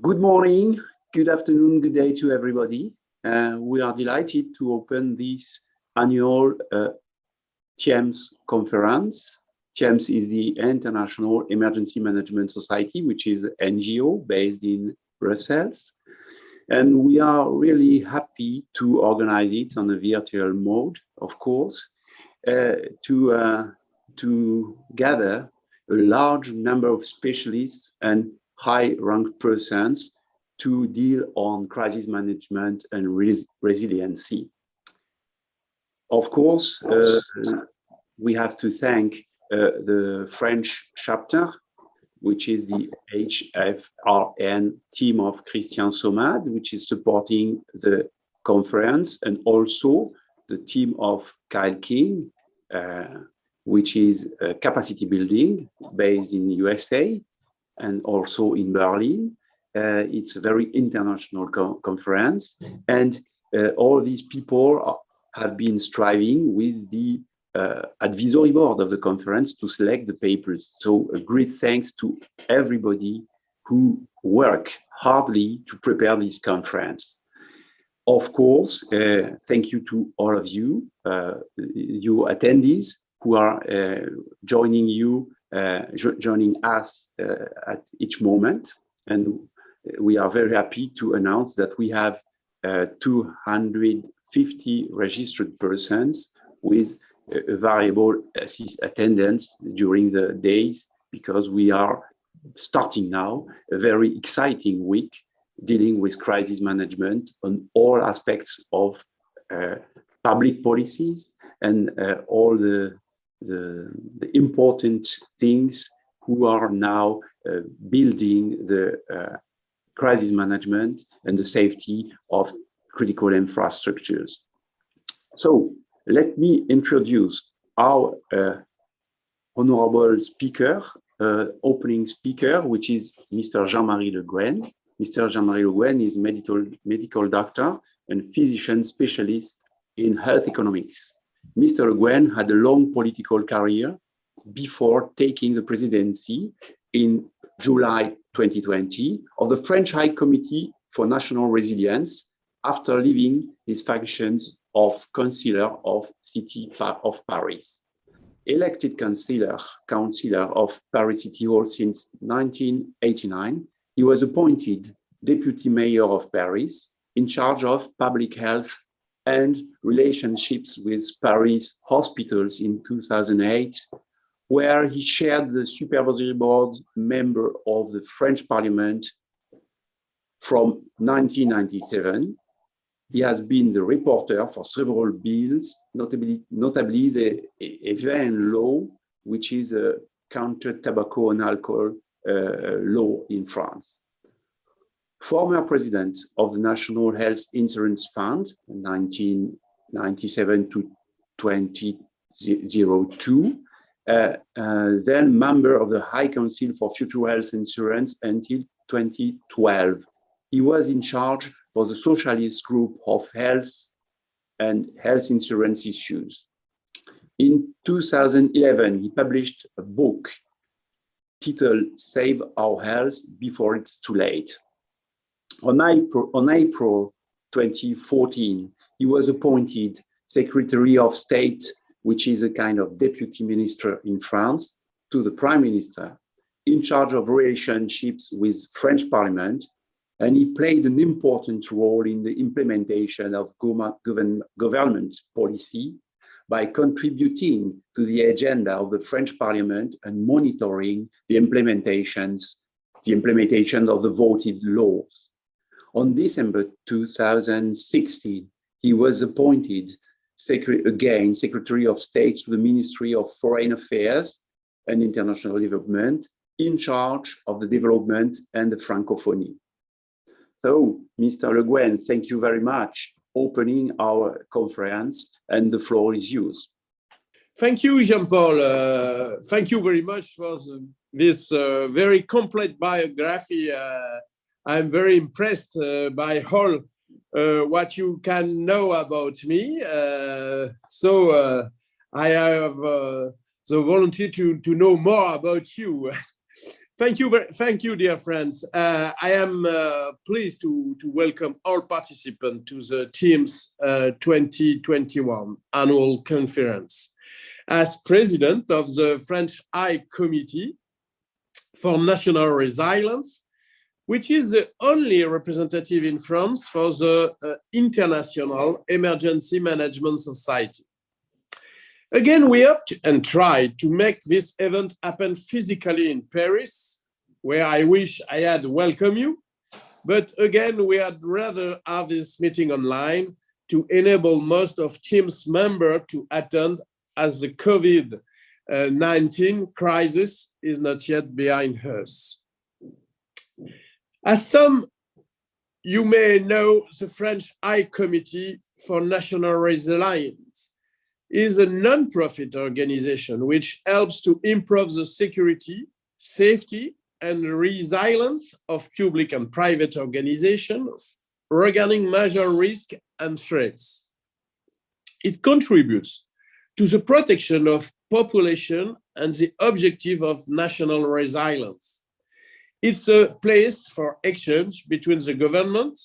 Good morning, good afternoon, good day to everybody. We are delighted to open this annual TIEMS conference. TIEMS is the International Emergency Management Society, which is an NGO based in Brussels. And we are really happy to organize it on a virtual mode, of course, to gather a large number of specialists and high-ranked persons to deal on crisis management and resiliency. Of course, we have to thank the French chapter, which is the HFRN team of Christian Somad, which is supporting the conference, and also the team of Kyle King, which is capacity building based in USA and also in Berlin. It's a very international conference, and all these people have been striving with the advisory board of the conference to select the papers. So a great thanks to everybody who work hardly to prepare this conference. Of course, thank you to all of you, you attendees who are joining us at each moment. And we are very happy to announce that we have 250 registered persons with a variable attendance during the days, because we are starting now a very exciting week dealing with crisis management on all aspects of public policies and all the important things who are now building the crisis management and the safety of critical infrastructures. So let me introduce our honorable speaker, opening speaker, which is Mr. Jean-Marie Le Guen. Mr. Jean-Marie Le Guen is medical doctor and physician specialist in health economics. Mr. Le Guen had a long political career before taking the presidency in July 2020 of the French High Committee for National Resilience after leaving his functions of Councillor of City of Paris. Elected Councillor of Paris City Hall since 1989, he was appointed Deputy Mayor of Paris in charge of public health and relationships with Paris hospitals in 2008, where he shared the supervisory board member of the French Parliament from 1997. He has been the reporter for several bills, notably the Even law, which is a counter tobacco and alcohol law in France. Former president of the National Health Insurance Fund, 1997 to 2002, then member of the High Council for Future Health Insurance until 2012. He was in charge for the Socialist Group of Health and Health Insurance Issues. In 2011, he published a book titled Save Our Health Before It's Too Late. On April 2014, he was appointed Secretary of State, which is a kind of deputy minister in France, to the Prime Minister, in charge of relationships with French Parliament, and he played an important role in the implementation of government policy by contributing to the agenda of the French Parliament and monitoring the implementation of the voted laws. On December 2016, he was appointed again Secretary of State to the Ministry of Foreign Affairs and International Development, in charge of the development and the Francophonie. So, Mr. Le Guen, thank you very much opening our conference, and the floor is yours. Thank you, Jean-Paul. Thank you very much for this very complete biography. I'm very impressed by all what you can know about me. So I have the volunteer to know more about you. Thank you, dear friends. I am pleased to welcome all participants to the TIEMS 2021 annual conference. As president of the French High Committee for National Resilience, which is the only representative in France for the International Emergency Management Society. Again, we hoped and tried to make this event happen physically in Paris, where I wish I had welcomed you. But again, we had rather have this meeting online to enable most of TIEMS members to attend, as the COVID-19 crisis is not yet behind us. As some you may know, the French High Committee for National Resilience is a non-profit organization which helps to improve the security, safety, and resilience of public and private organizations regarding major risks and threats. It contributes to the protection of population and the objective of national resilience. It's a place for exchange between the government,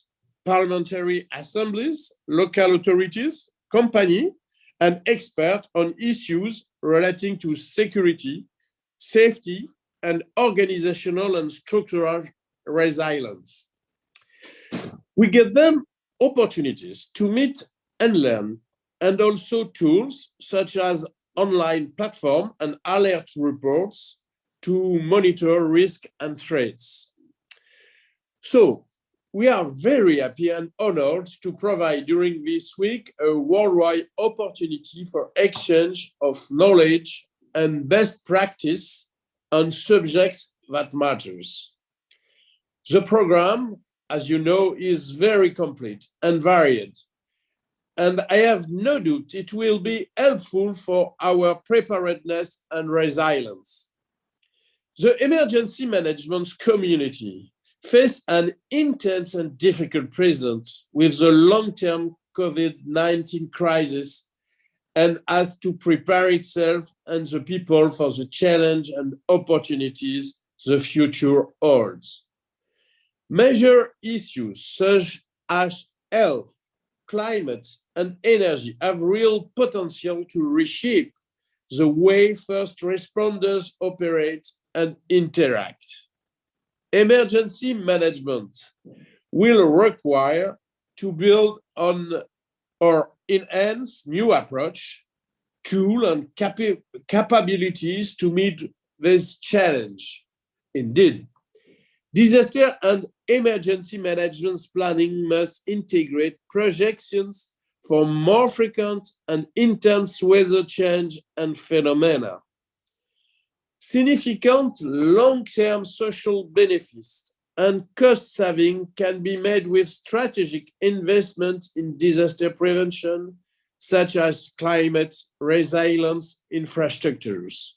parliamentary assemblies, local authorities, companies, and experts on issues relating to security, safety, and organizational and structural resilience. We give them opportunities to meet and learn, and also tools such as online platform and alert reports to monitor risk and threats. So, we are very happy and honored to provide during this week a worldwide opportunity for exchange of knowledge and best practice on subjects that matters. The program, as you know, is very complete and varied, and I have no doubt it will be helpful for our preparedness and resilience. The emergency management community face an intense and difficult present with the long-term COVID-19 crisis and has to prepare itself and the people for the challenge and opportunities the future holds. Major issues such as health, climate, and energy have real potential to reshape the way first responders operate and interact. Emergency management will require to build on or enhance new approach, tool, and capabilities to meet this challenge. Indeed, disaster and emergency management planning must integrate projections for more frequent and intense weather change and phenomena. Significant long-term social benefits and cost saving can be made with strategic investment in disaster prevention, such as climate resilience infrastructures.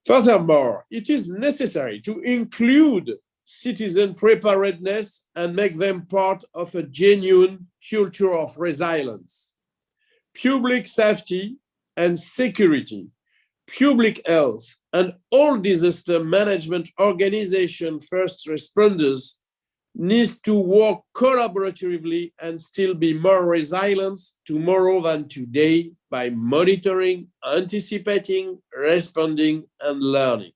Furthermore, it is necessary to include citizen preparedness and make them part of a genuine culture of resilience. Public safety and security, public health, and all disaster management organization first responders needs to work collaboratively and still be more resilient tomorrow than today by monitoring, anticipating, responding, and learning.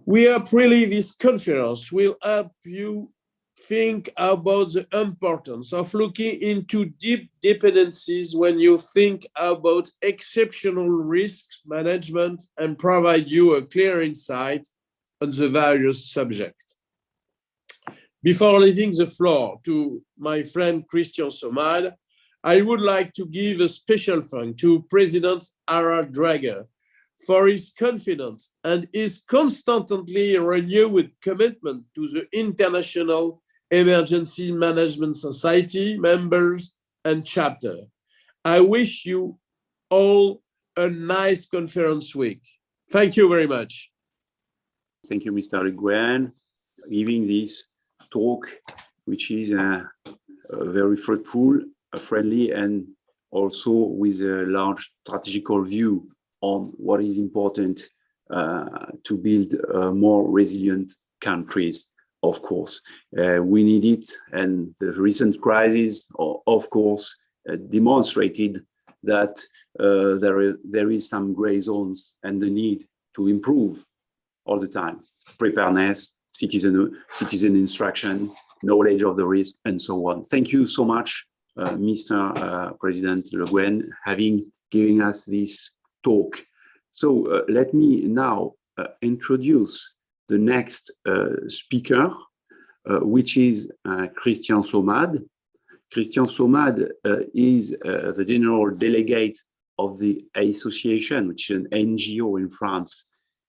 We hope really this conference will help you think about the importance of looking into deep dependencies when you think about exceptional risk management and provide you a clear insight on the various subjects. Before leaving the floor to my friend Christian Somad, I would like to give a special thanks to President Harald Drager for his confidence and his constantly renewed commitment to the International Emergency Management Society members and chapter. I wish you all a nice conference week. Thank you very much. Thank you, Mr. Nguyen, giving this talk, which is very fruitful, friendly, and also with a large strategical view on what is important to build more resilient countries, of course. We need it, and the recent crisis, of course, demonstrated that there is some gray zones and the need to improve all the time. Preparedness, citizen instruction, knowledge of the risk, and so on. Thank you so much, Mr. President Le Guen, having given us this talk. So let me now introduce the next speaker, which is Christian Somade. Christian Somade is the general delegate of the association, which is an NGO in France,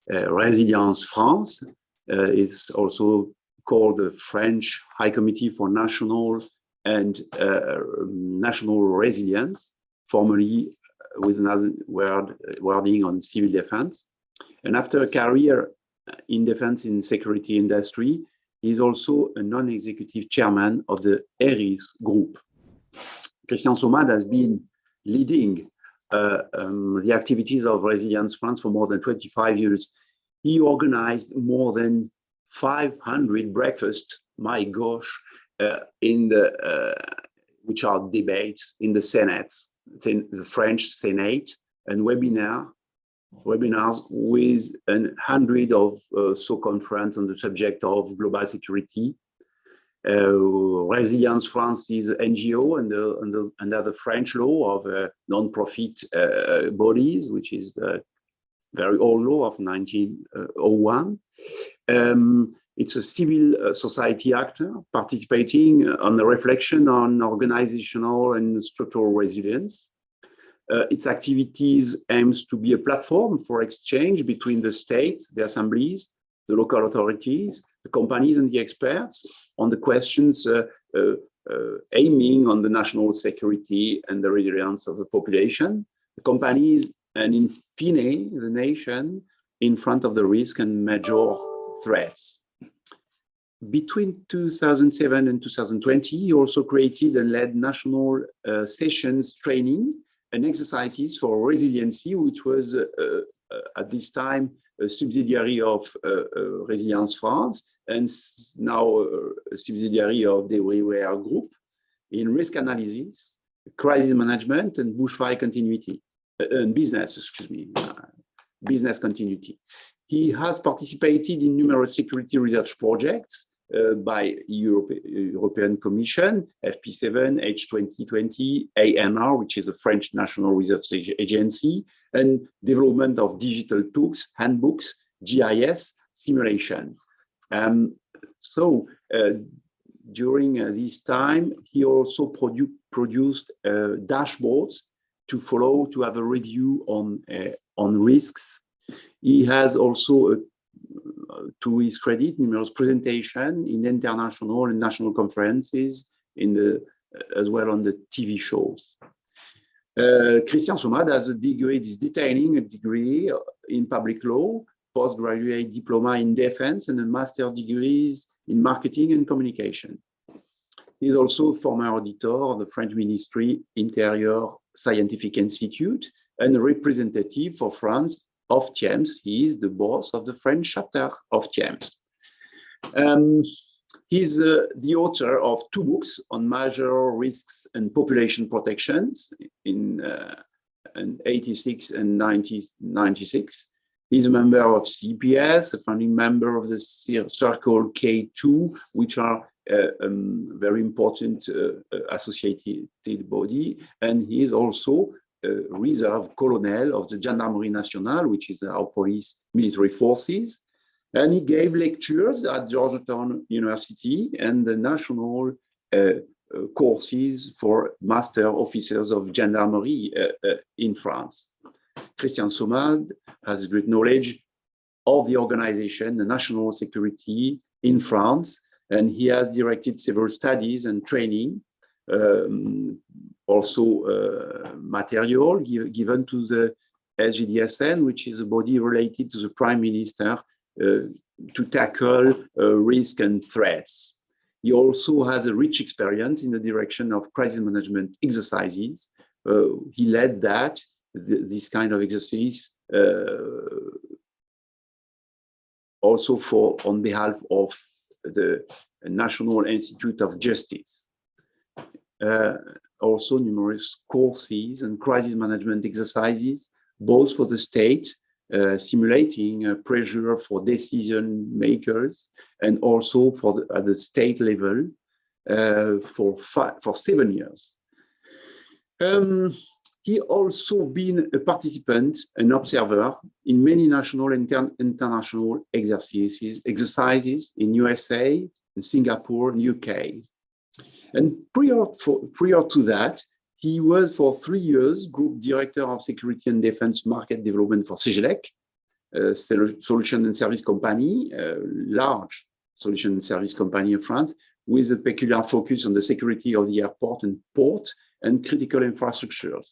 Resilience France. Is also called the French High Committee for National and National Resilience, formerly with another wording on civil defense. And after a career in defense and security industry, he is also a non-executive chairman of the ERIS group. Christian Somade has been leading the activities of Resilience France for more than 25 years. He organized more than 500 breakfasts, my gosh, in the which are debates in the Senate, the French Senate, and webinars with 100 of conferences on the subject of global security. Resilience France is an NGO under the French law of non-profit bodies, which is the very old law of 1901. It's a civil society actor participating on the reflection on organizational and structural resilience. Its activities aims to be a platform for exchange between the state, the assemblies, the local authorities, the companies and the experts on the questions aiming on the national security and the resilience of the population, the companies, and in fine, the nation in front of the risk and major threats. Between 2007 and 2020, he also created and led national sessions training and exercises for resiliency, which was at this time a subsidiary of Resilience France and now a subsidiary of the Everywhere Group in risk analysis, crisis management, and bushfire continuity, and business continuity. He has participated in numerous security research projects by European Commission, FP7, H2020, ANR, which is a French National Research Agency, and development of digital tools, handbooks, GIS, simulation. During this time, he also produced dashboards to follow, to have a review on risks. He has also, to his credit, numerous presentations in international and national conferences, as well on the TV shows. Christian Somade has a degree, is detailing a degree in public law, postgraduate diploma in defense, and a master's degrees in marketing and communication. He is also former auditor of the French Ministry Interior Scientific Institute and a representative for France of TIEMS. He is the boss of the French chapter of TIEMS. He's the author of 2 books on major risks and population protections in 86 and 96. He's a member of CPS, a founding member of the Circle K2, which are very important associated body, and he is also reserve colonel of the Gendarmerie Nationale, which is our police military forces. And he gave lectures at Georgetown University and the national courses for master officers of gendarmerie in France. Christian Somade has great knowledge of the organization, the national security in France, and he has directed several studies and training, also material given to the SGDSN, which is a body related to the Prime Minister to tackle risk and threats. He also has a rich experience in the direction of crisis management exercises. He led this kind of exercise also on behalf of the National Institute of Justice. Also numerous courses and crisis management exercises, both for the state, simulating pressure for decision makers, and also at the state level for 7 years. He also been a participant, an observer in many national and international exercises in USA, in Singapore, and UK. And prior to that, he was for 3 years Group Director of Security and Defense Market Development for CEGELEC, a solution and service company, a large solution and service company in France, with a peculiar focus on the security of the airport and port and critical infrastructures.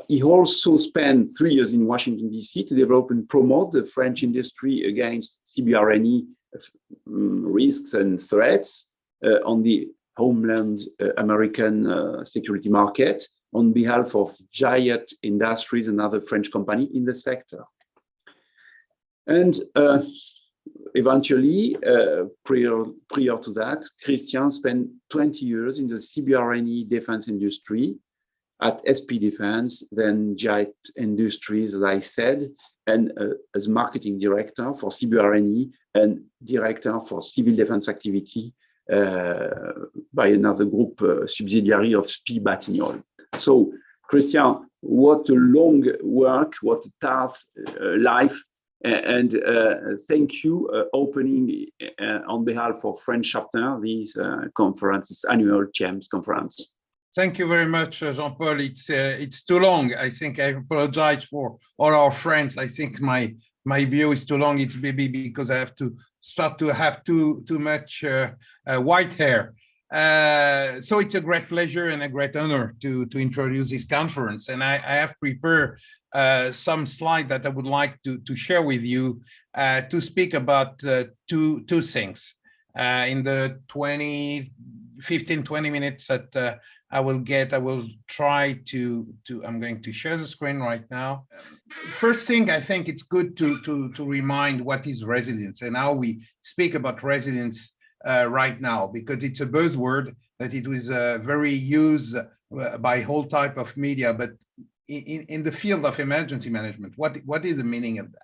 He also spent 3 years in Washington, D.C. to develop and promote the French industry against CBRNE risks and threats on the homeland American security market on behalf of Giant Industries, another French company in the sector. And eventually, prior to that, Christian spent 20 years in the CBRNE defense industry at SP Defense, then Giant Industries, as I said, and as marketing director for CBRNE and director for civil defense activity by another group subsidiary of SP Batignolles. So, Christian, what a long work, what a tough life. And thank you opening on behalf of French chapter this conference, this annual TIEMS conference. Thank you very much, Jean-Paul. It's too long. I think I apologize for all our friends. I think my view is too long. It's maybe because I have to start to have too much white hair. So it's a great pleasure and a great honor to introduce this conference. And I have prepared some slides that I would like to share with you to speak about two things. In the 15-20 minutes that I will try to I'm going to share the screen right now. First thing, I think it's good to remind what is resilience and how we speak about resilience right now, because it's a buzzword that it was very used by whole type of media, but in the field of emergency management, what is the meaning of that?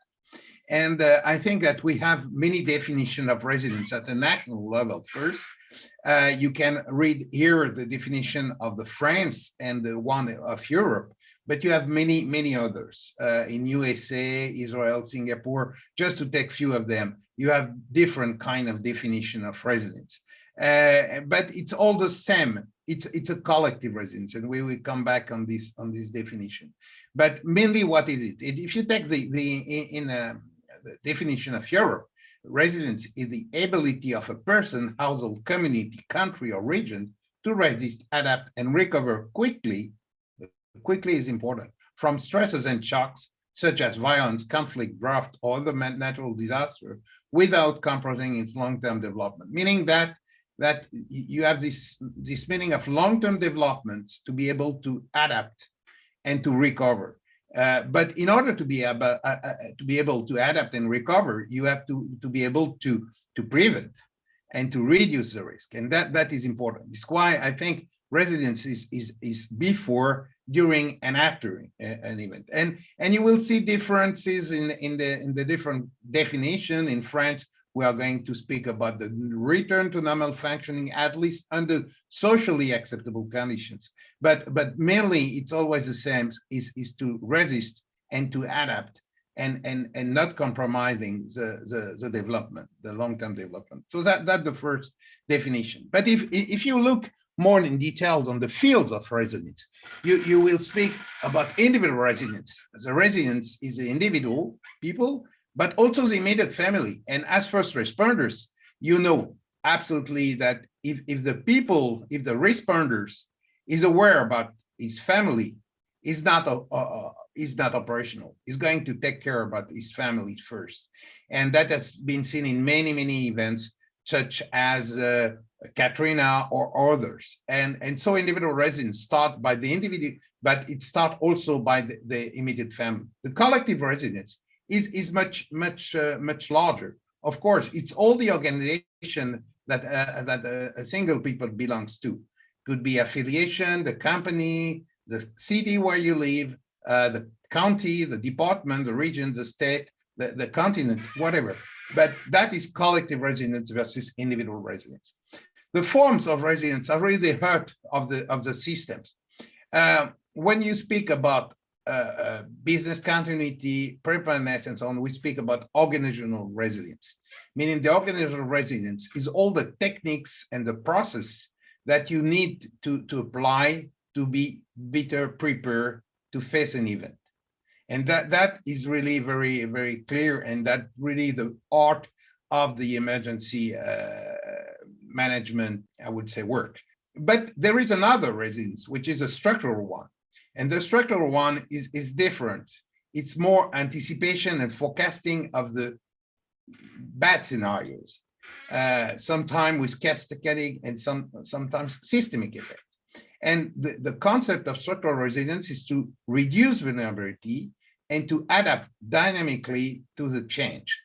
And I think that we have many definitions of resilience at the national level. First, you can read here the definition of the France and the one of Europe, but you have many others in USA, Israel, Singapore, just to take few of them. You have different kind of definition of resilience, but it's all the same. It's a collective resilience, and we will come back on this definition. But mainly, what is it? If you take the definition of Europe, resilience is the ability of a person, household, community, country, or region to resist, adapt, and recover quickly. Quickly is important from stresses and shocks such as violence, conflict, drought, or other natural disaster, without compromising its long-term development. Meaning that you have this meaning of long-term developments to be able to adapt and to recover. But in order to be able to adapt and recover, you have to be able to prevent and to reduce the risk, and that is important. It's why I think resilience is before, during, and after an event. And you will see differences in the different definition. In France, we are going to speak about the return to normal functioning, at least under socially acceptable conditions. But mainly, it's always the same, is to resist and to adapt and not compromising the development, the long-term development. So that's the first definition. But if you look more in detail on the fields of resilience, you will speak about individual resilience. The resilience is the individual people, but also the immediate family. And as first responders, you know absolutely that if the responders is aware about his family, is not operational. He's going to take care about his family first. And that has been seen in many events, such as Katrina or others. And so individual resilience start by the individual, but it starts also by the immediate family. The collective resilience is much larger. Of course, it's all the organization that a single people belongs to. Could be affiliation, the company, the city where you live, the county, the department, the region, the state, the continent, whatever. But that is collective resilience versus individual resilience. The forms of resilience are really the heart of the systems. When you speak about business continuity, preparedness, and so on, we speak about organizational resilience, meaning the organizational resilience is all the techniques and the process that you need to apply to be better prepared to face an event. And that is really very, very clear, and that really the art of the emergency management, I would say, work. But there is another resilience, which is a structural one. And the structural one is different. It's more anticipation and forecasting of the bad scenarios, sometimes with cascading and sometimes systemic effects. And the concept of structural resilience is to reduce vulnerability and to adapt dynamically to the change.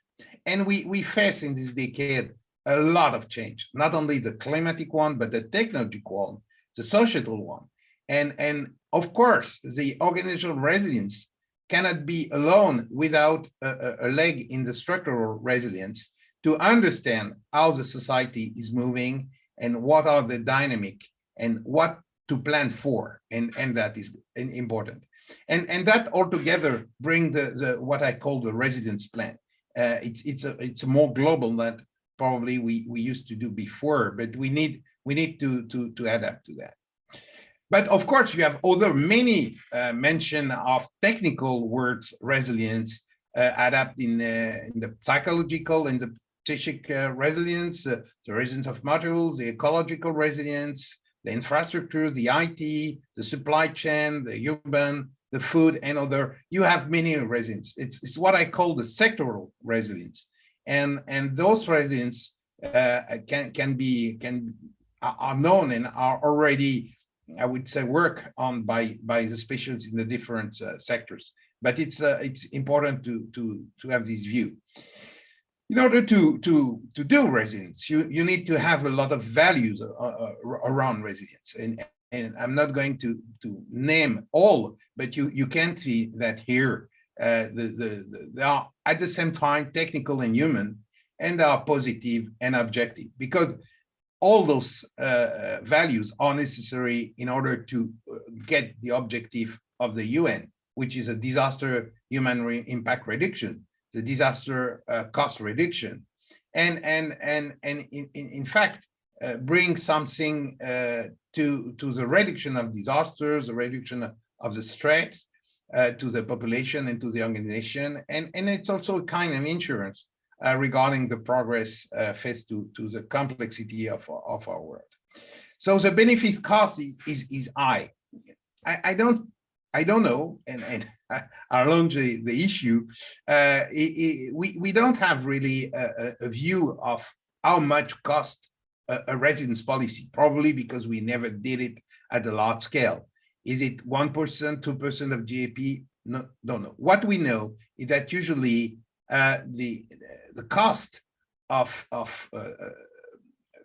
And we face in this decade a lot of change, not only the climatic one, but the technological one, the societal one. And of course, the organizational resilience cannot be alone without a leg in the structural resilience to understand how the society is moving and what are the dynamic and what to plan for, and that is important. And that altogether bring the what I call the resilience plan. It's more global than probably we used to do before, but we need to adapt to that. But of course, you have other many mention of technical words, resilience, adapt in the psychological and the psychic resilience, the resilience of materials, the ecological resilience, the infrastructure, the IT, the supply chain, the urban, the food, and other. You have many resilience. It's what I call the sectoral resilience, and those resilience are known and are already, I would say, work on by the specialists in the different sectors. But it's important to have this view. In order to do resilience, you need to have a lot of values around resilience, and I'm not going to name all, but you can see that here they are at the same time technical and human, and they are positive and objective, because all those values are necessary in order to get the objective of the UN, which is a disaster human impact reduction, the disaster cost reduction, and in fact bring something to the reduction of disasters, the reduction of the stress to the population and to the organization, and it's also a kind of insurance regarding the progress faced to the complexity of our world. So the benefit cost is high. I don't know, and I launch the issue. We don't have really a view of how much cost a resilience policy, probably because we never did it at a large scale. Is it 1%, 2% of GDP? No, don't know. What we know is that usually the cost of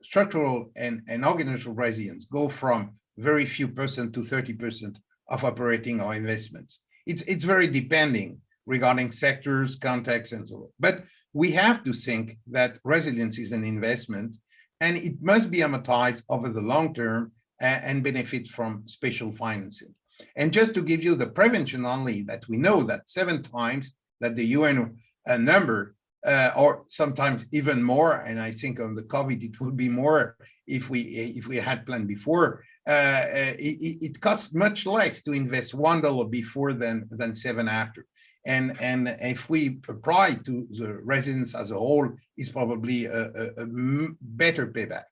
structural and organizational resilience go from very few percent to 30% of operating or investments. It's very depending regarding sectors, contexts, and so on. But we have to think that resilience is an investment, and it must be amortized over the long term and benefit from special financing. And just to give you the prevention only, that we know that 7 times that the UN number, or sometimes even more, and I think on the COVID it would be more if we had planned before. It costs much less to invest $1 before than 7 after. And if we apply to the resilience as a whole, is probably a better payback,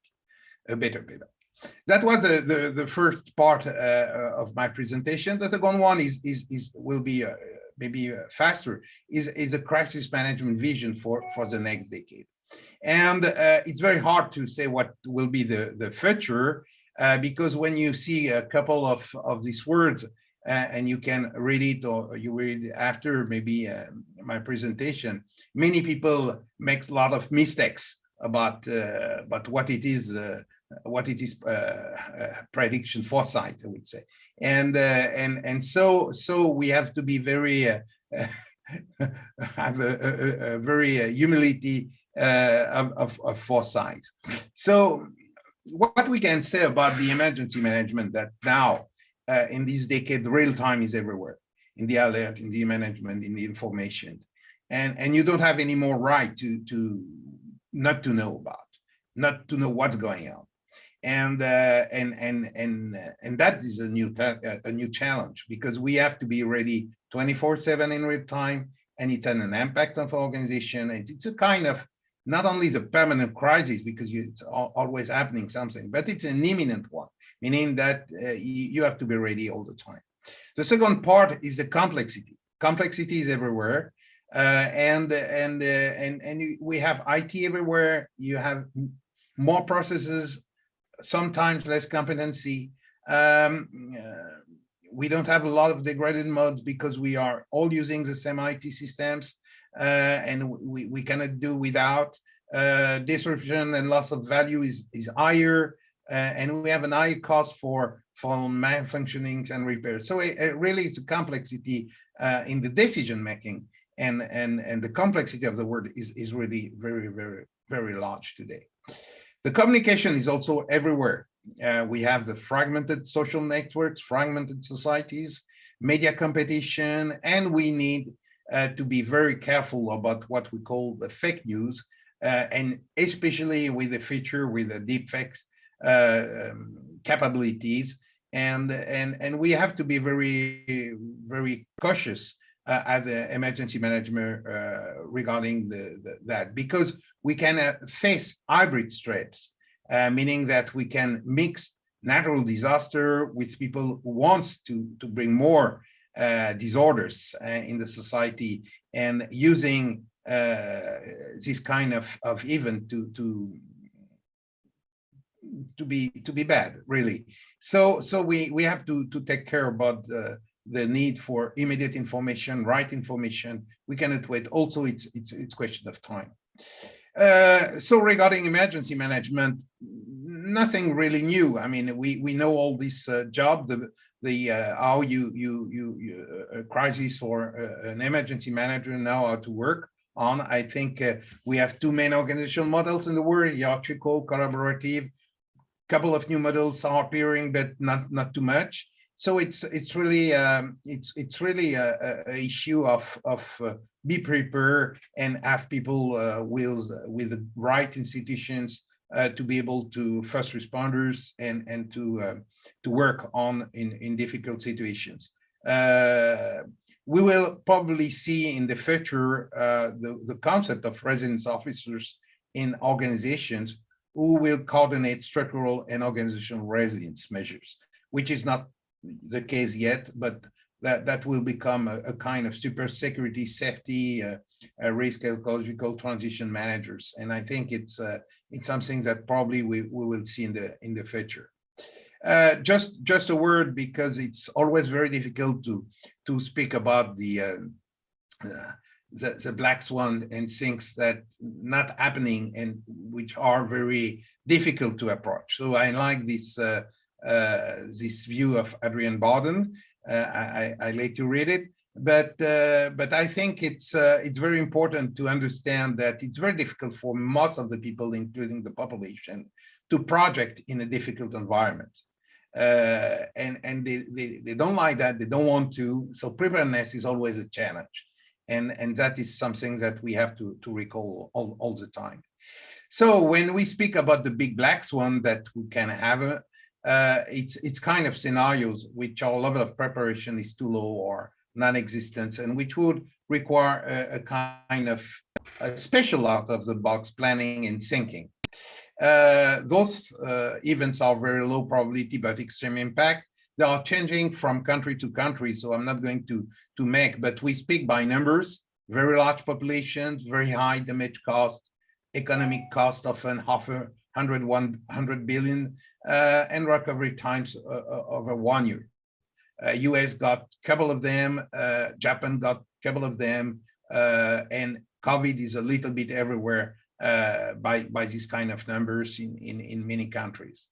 That was the first part of my presentation. The second one will be maybe faster, is a crisis management vision for the next decade. And it's very hard to say what will be the future, because when you see a couple of these words, and you can read it, or you read it after maybe my presentation. Many people make a lot of mistakes about what it is prediction foresight, I would say, and so we have to be very have a very humility of foresight. So what we can say about the emergency management, that now in this decade, real time is everywhere, in the alert, in the management, in the information, and you don't have any more right to not to know about, not to know what's going on, and that is a new challenge, because we have to be ready 24/7 in real time, and it's an impact on the organization. It's a kind of not only the permanent crisis, because it's always happening something, but it's an imminent one, meaning that you have to be ready all the time. The second part is the complexity. Complexity is everywhere, and we have IT everywhere. You have more processes, sometimes less competency. We don't have a lot of degraded modes because we are all using the same IT systems, and we cannot do without. Disruption and loss of value is higher, and we have an high cost for malfunctionings and repairs. So really, it's a complexity in the decision making, and the complexity of the world is really very, very, very large today. The communication is also everywhere. We have the fragmented social networks, fragmented societies, media competition, and we need to be very careful about what we call the fake news, and especially with the feature with the deepfakes capabilities, and we have to be very, very cautious as an emergency manager regarding that, because we can face hybrid threats, meaning that we can mix natural disaster with people who wants to bring more disorders in the society, and using this kind of event to be bad, really. So we have to take care about the need for immediate information, right information. We cannot wait. Also, it's question of time. So regarding emergency management, nothing really new. I mean, we know all this job, how a crisis or an emergency manager know how to work on. I think we have two main organizational models in the world: hierarchical, collaborative. Couple of new models are appearing, but not too much. So it's really a issue of be prepared and have people with the right institutions to be able to first responders and to work on in difficult situations. We will probably see in the future the concept of residence officers in organizations who will coordinate structural and organizational resilience measures, which is not the case yet, but that will become a kind of super security, safety, risk ecological transition managers. And I think it's something that probably we will see in the future. Just a word, because it's always very difficult to speak about the black swan and things that not happening and which are very difficult to approach. So I like this this view of Adrian Barden. I let you read it, but I think it's very important to understand that it's very difficult for most of the people, including the population, to project in a difficult environment. And they don't like that, they don't want to. So preparedness is always a challenge. And that is something that we have to recall all the time. So when we speak about the big black swan that we can have, it's kind of scenarios which our level of preparation is too low or non-existent, and which would require a kind of a special out-of-the-box planning and thinking. Those events are very low probability but extreme impact. They are changing from country to country, so I'm not going to make, but we speak by numbers: very large populations, very high damage cost, economic cost often 100 billion, and recovery times over 1 year. US got a couple of them, Japan got a couple of them, and COVID is a little bit everywhere by these kind of numbers in many countries.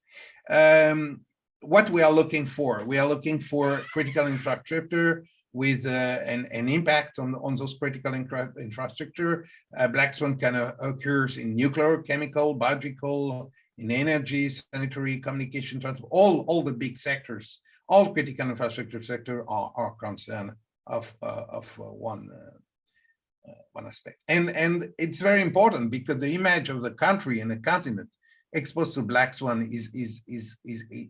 What we are looking for? We are looking for critical infrastructure with an impact on those critical infrastructure. Black swan can occur in nuclear, chemical, biological, in energy, sanitary, communication, transport, all the big sectors, all critical infrastructure sector are concerned of one aspect. And it's very important because the image of the country and the continent exposed to black swan is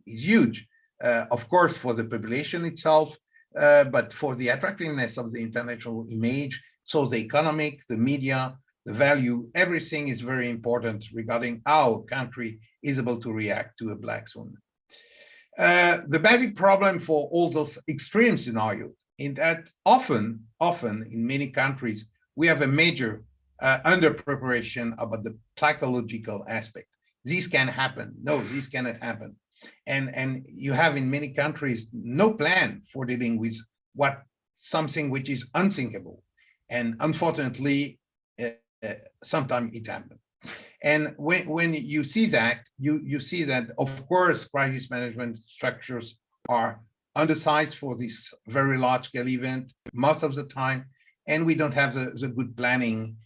huge, of course, for the population itself, but for the attractiveness of the international image. So the economic, the media, the value, everything is very important regarding how a country is able to react to a black swan. The basic problem for all those extreme scenarios is that often in many countries, we have a major under preparation about the psychological aspect. This can happen. No, this cannot happen. And you have in many countries no plan for dealing with something which is unthinkable. And unfortunately, sometimes it happens. And when you see that, you see that, of course, crisis management structures are undersized for this very large scale event most of the time, and we don't have the good planning.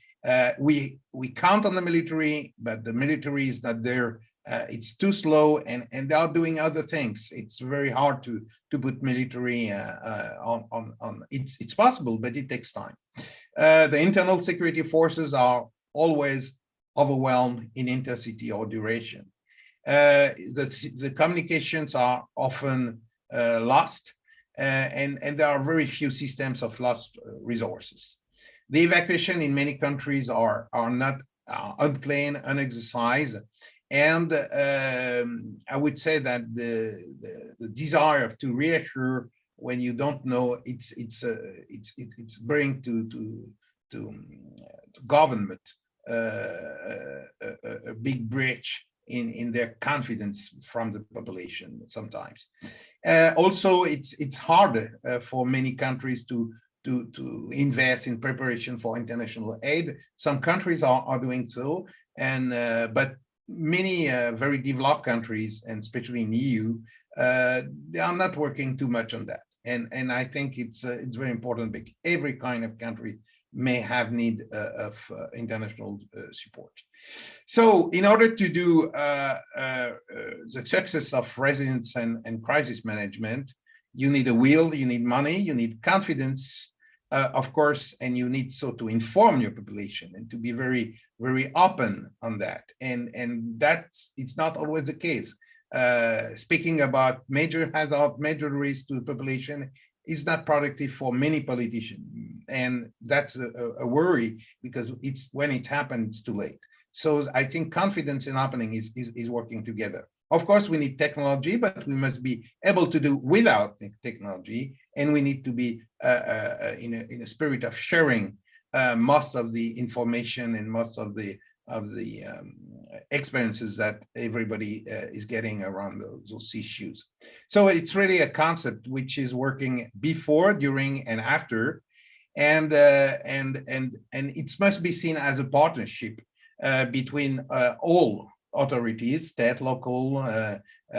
We count on the military, but the military is not there. It's too slow, and they are doing other things. It's very hard to put military on. It's possible, but it takes time. The internal security forces are always overwhelmed in intensity or duration. The communications are often lost, and there are very few systems of lost resources. The evacuation in many countries are not unplanned, unexercised, and I would say that the desire to reassure when you don't know, it's bring to government a big breach in their confidence from the population sometimes. Also, it's harder for many countries to invest in preparation for international aid. Some countries are doing so, and but many very developed countries, and especially in the EU, they are not working too much on that. And I think it's very important because every kind of country may have need of international support. So in order to do the success of resilience and crisis management, you need a will, you need money, you need confidence, of course, and you need to inform your population and to be very, very open on that. And it's not always the case. Speaking about major hazard, major risk to the population is not productive for many politicians. And that's a worry because when it happens, it's too late. So I think confidence in opening is working together. Of course, we need technology, but we must be able to do without technology, and we need to be in a spirit of sharing most of the information and most of the experiences that everybody is getting around those issues. So it's really a concept which is working before, during, and after, and it must be seen as a partnership between all authorities, state, local,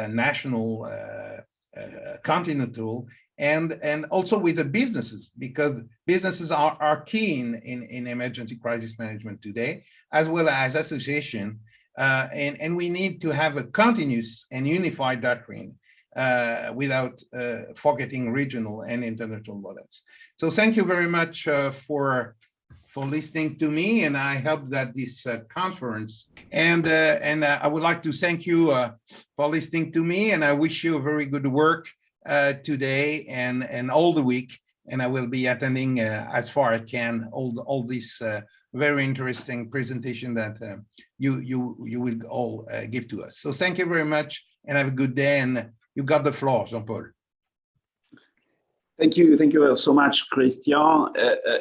national, continental, and also with the businesses, because businesses are key in emergency crisis management today, as well as association, and we need to have a continuous and unified doctrine without forgetting regional and international models. So thank you very much for listening to me, and I hope that this conference, and I would like to thank you for listening to me, and I wish you very good work today and all the week, and I will be attending as far as I can all this very interesting presentation that you will all give to us. So thank you very much, and have a good day, and you got the floor, Jean-Paul. Thank you so much, Christian.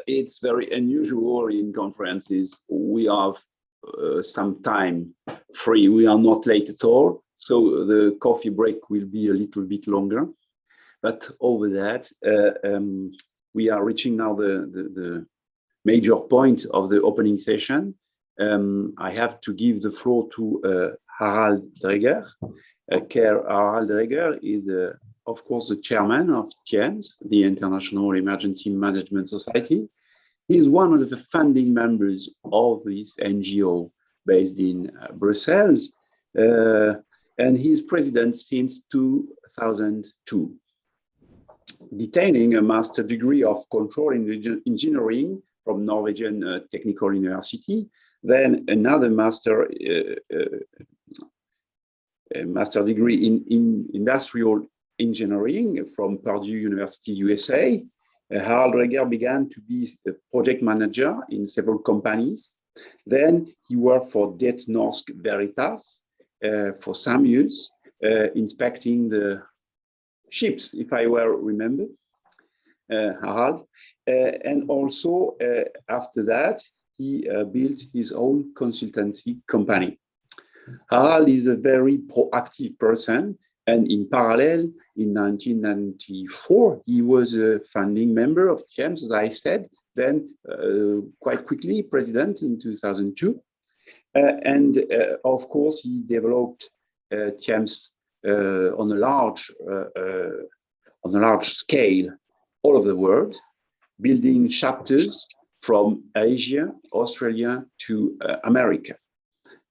It's very unusual in conferences. We have some time free. We are not late at all, so the coffee break will be a little bit longer. But over that, we are reaching now the major point of the opening session. I have to give the floor to Harald Dreger. Harald Dreger is, of course, the chairman of TIEMS, the International Emergency Management Society. He is one of the founding members of this NGO based in Brussels, and he is president since 2002. Detaining a master degree of control engineering from Norwegian Technical University, then another master degree in industrial engineering from Purdue University, USA. Harald Dreger began to be a project manager in several companies. Then he worked for Det Norsk Veritas for some years, inspecting the ships, if I well remember, Harald. And also after that, he built his own consultancy company. Harald is a very proactive person, and in parallel, in 1994, he was a founding member of TIEMS, as I said, then quite quickly president in 2002. And of course, he developed TIEMS on a large scale all over the world, building chapters from Asia, Australia to America.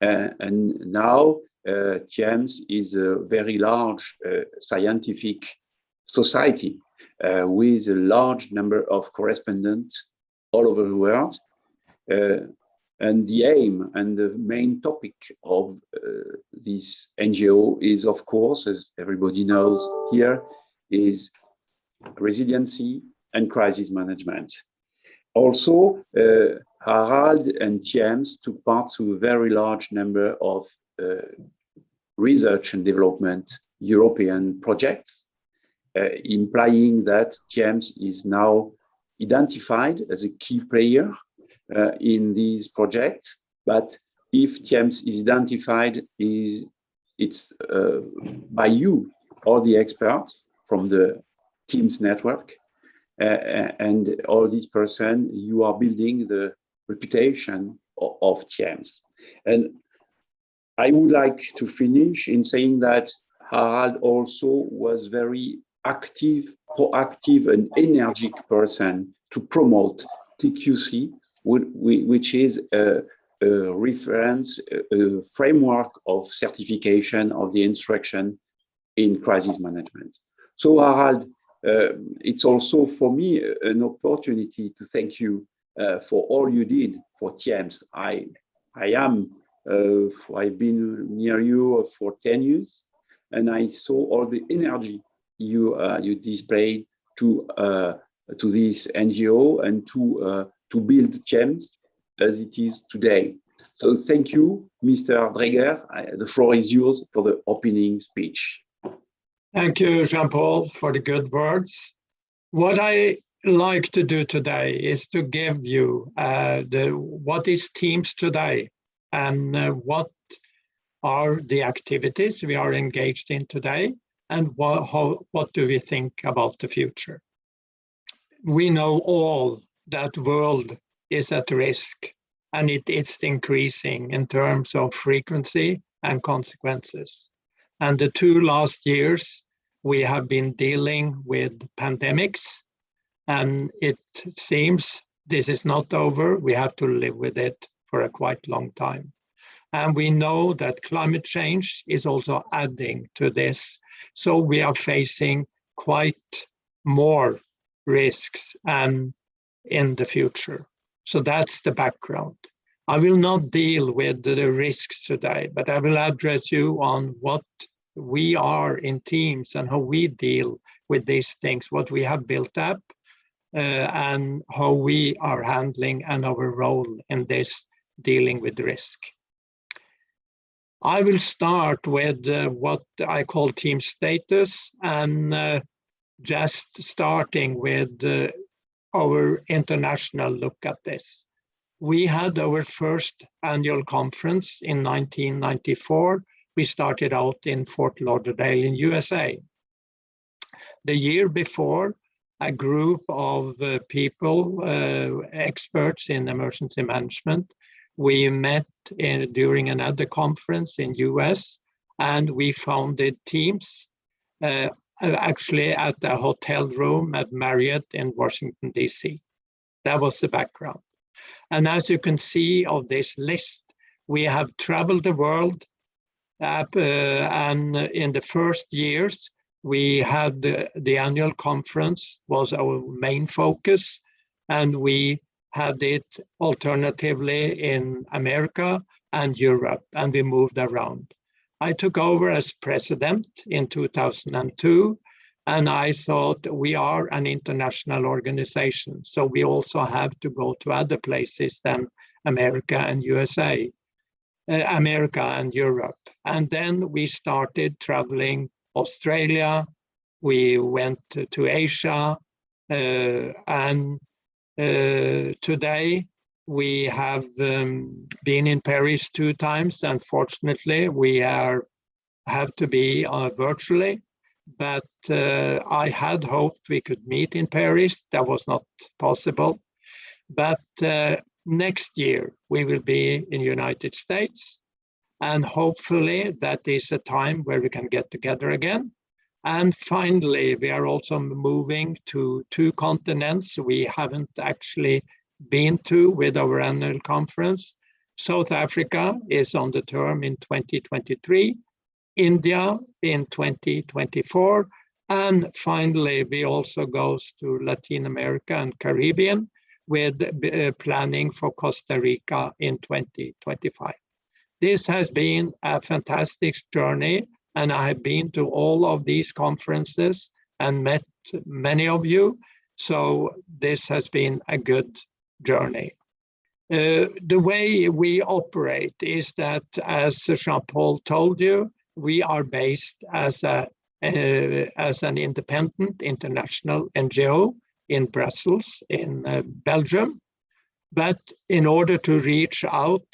And now TIEMS is a very large scientific society with a large number of correspondents all over the world. And the aim and the main topic of this NGO is, of course, as everybody knows here, is resiliency and crisis management. Also, Harald and TIEMS took part to a very large number of research and development European projects, implying that TIEMS is now identified as a key player in these projects. But if TIEMS is identified, it's by you, all the experts from the TIEMS network, and all these persons, you are building the reputation of TIEMS. And I would like to finish in saying that Harald also was very active, proactive, and energetic person to promote TQC, which is a reference, a framework of certification of the instruction in crisis management. So Harald, it's also for me an opportunity to thank you for all you did for TIEMS. I've been near you for 10 years, and I saw all the energy you displayed to this NGO and to build TIEMS as it is today. So thank you, Mr. Dreger. The floor is yours for the opening speech. Thank you, Jean-Paul, for the good words. What I like to do today is to give you what is TIEMS today and what are the activities we are engaged in today and what do we think about the future. We know all that world is at risk, and it is increasing in terms of frequency and consequences. And the 2 last years, we have been dealing with pandemics, and it seems this is not over. We have to live with it for a quite long time. And we know that climate change is also adding to this. So we are facing quite more risks in the future. So that's the background. I will not deal with the risks today, but I will address you on what we are in TIEMS and how we deal with these things, what we have built up and how we are handling and our role in this dealing with risk. I will start with what I call TIEMS status and just starting with our international look at this. We had our first annual conference in 1994. We started out in Fort Lauderdale in USA. The year before, a group of people, experts in emergency management, we met during another conference in US, and we founded TIEMS, actually at a hotel room at Marriott in Washington, DC. That was the background. And as you can see of this list, we have traveled the world, and in the first years, we had the annual conference was our main focus, and we had it alternatively in America and Europe, and we moved around. I took over as president in 2002, and I thought we are an international organization, so we also have to go to other places than America and USA. America and Europe. And then we started traveling Australia, we went to Asia, and today we have been in Paris 2 times. Unfortunately, we have to be virtually, but I had hoped we could meet in Paris. That was not possible. But next year, we will be in the United States, and hopefully that is a time where we can get together again. And finally, we are also moving to 2 continents we haven't actually been to with our annual conference. South Africa is on the term in 2023, India in 2024, and finally, we also goes to Latin America and Caribbean, with planning for Costa Rica in 2025. This has been a fantastic journey, and I have been to all of these conferences and met many of you. So this has been a good journey. The way we operate is that, as Jean-Paul told you, we are based as an independent international NGO in Brussels, in Belgium. But in order to reach out,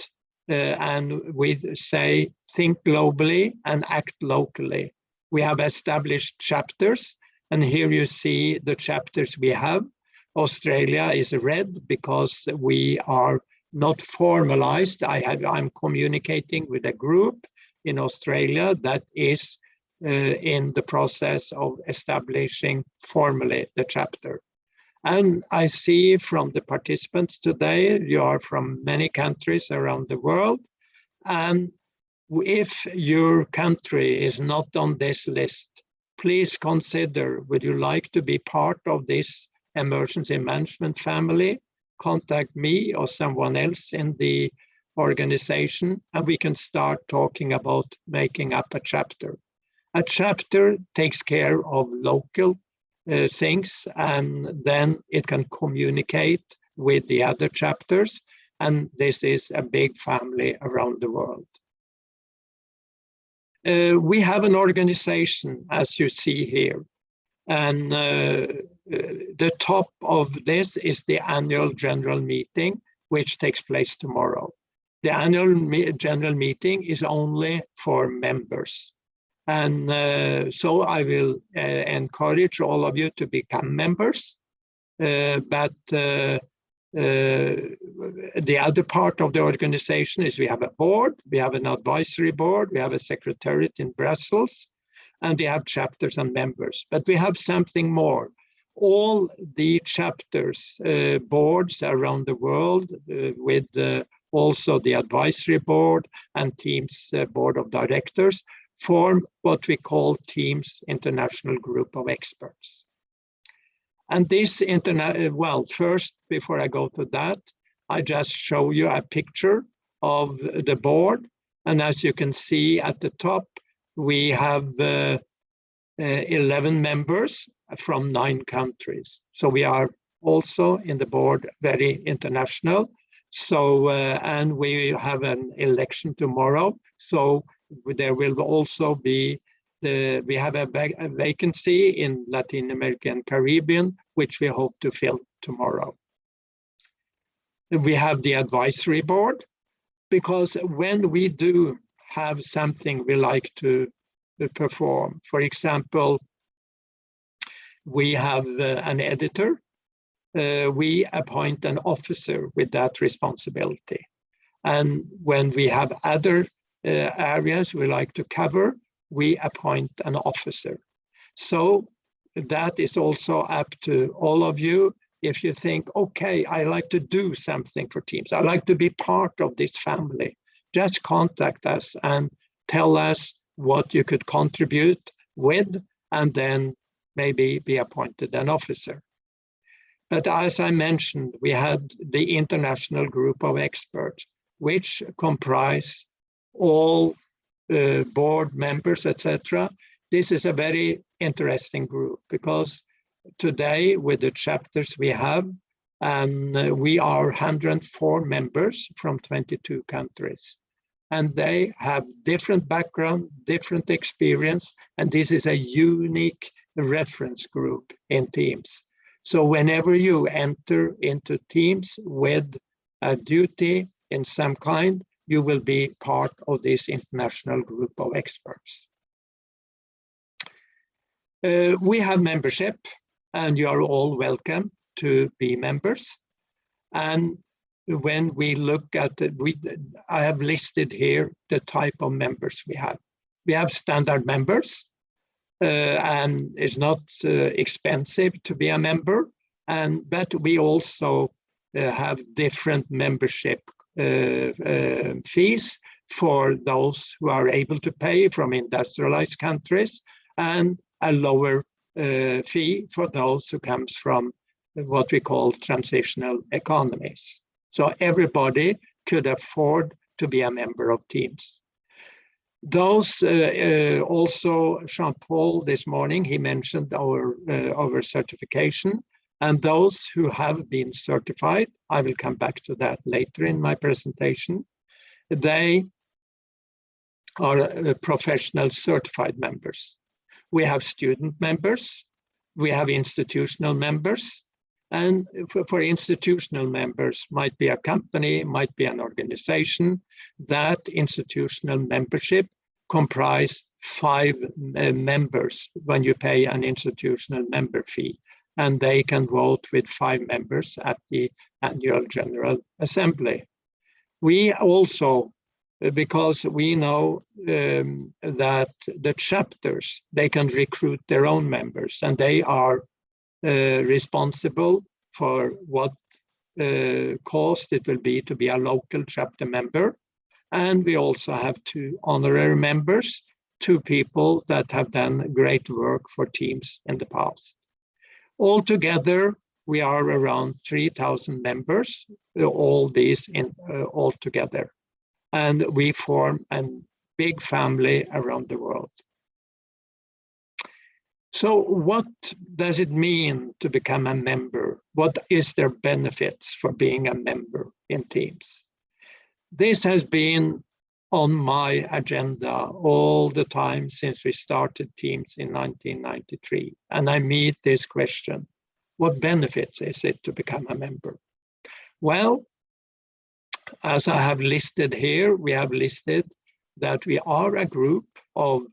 and we say, think globally and act locally, we have established chapters. And here you see the chapters we have. Australia is red because we are not formalized. I'm communicating with a group in Australia that is in the process of establishing formally the chapter. And I see from the participants today, you are from many countries around the world. And if your country is not on this list, please consider, would you like to be part of this emergency management family? Contact me or someone else in the organization, and we can start talking about making up a chapter. A chapter takes care of local things, and then it can communicate with the other chapters, and this is a big family around the world. We have an organization, as you see here, and the top of this is the annual general meeting, which takes place tomorrow. The annual general meeting is only for members. And so I will encourage all of you to become members. But the other part of the organization is we have a board, we have an advisory board, we have a secretariat in Brussels, and we have chapters and members. But we have something more. All the chapters, boards around the world, with also the advisory board and TIEMS board of directors, form what we call TIEMS International Group of Experts. And this well, first, before I go to that, I just show you a picture of the board. And as you can see at the top, we have 11 members from 9 countries. So we are also in the board very international. So, and we have an election tomorrow. So there will also be, we have a vacancy in Latin America and Caribbean, which we hope to fill tomorrow. We have the advisory board, because when we do have something we like to perform, for example, we have an editor. We appoint an officer with that responsibility. And when we have other areas we like to cover, we appoint an officer. So that is also up to all of you. If you think, okay, I like to do something for TIEMS, I like to be part of this family, just contact us and tell us what you could contribute with, and then maybe be appointed an officer. But as I mentioned, we had the international group of experts, which comprise all board members, etc. This is a very interesting group because today, with the chapters we have, we are 104 members from 22 countries. And they have different background, different experience, and this is a unique reference group in TIEMS. So whenever you enter into TIEMS with a duty in some kind, you will be part of this international group of experts. We have membership, and you are all welcome to be members. And when we look at it, I have listed here the type of members we have. We have standard members, and it's not expensive to be a member. But we also have different membership fees for those who are able to pay from industrialized countries, and a lower fee for those who comes from what we call transitional economies. So everybody could afford to be a member of TIEMS. Those also, Jean-Paul this morning, he mentioned our certification, and those who have been certified, I will come back to that later in my presentation, they are professional certified members. We have student members, we have institutional members, and for institutional members, might be a company, might be an organization. That institutional membership comprise 5 members when you pay an institutional member fee, and they can vote with 5 members at the annual General Assembly. We also, because we know that the chapters, they can recruit their own members, and they are responsible for what cost it will be to be a local chapter member. And we also have 2 honorary members, 2 people that have done great work for TIEMS in the past. Altogether, we are around 3,000 members, all these all together. And we form a big family around the world. So what does it mean to become a member? What is their benefits for being a member in TIEMS? This has been on my agenda all the time since we started TIEMS in 1993. And I meet this question, what benefits is it to become a member? Well, as I have listed here, we have listed that we are a group of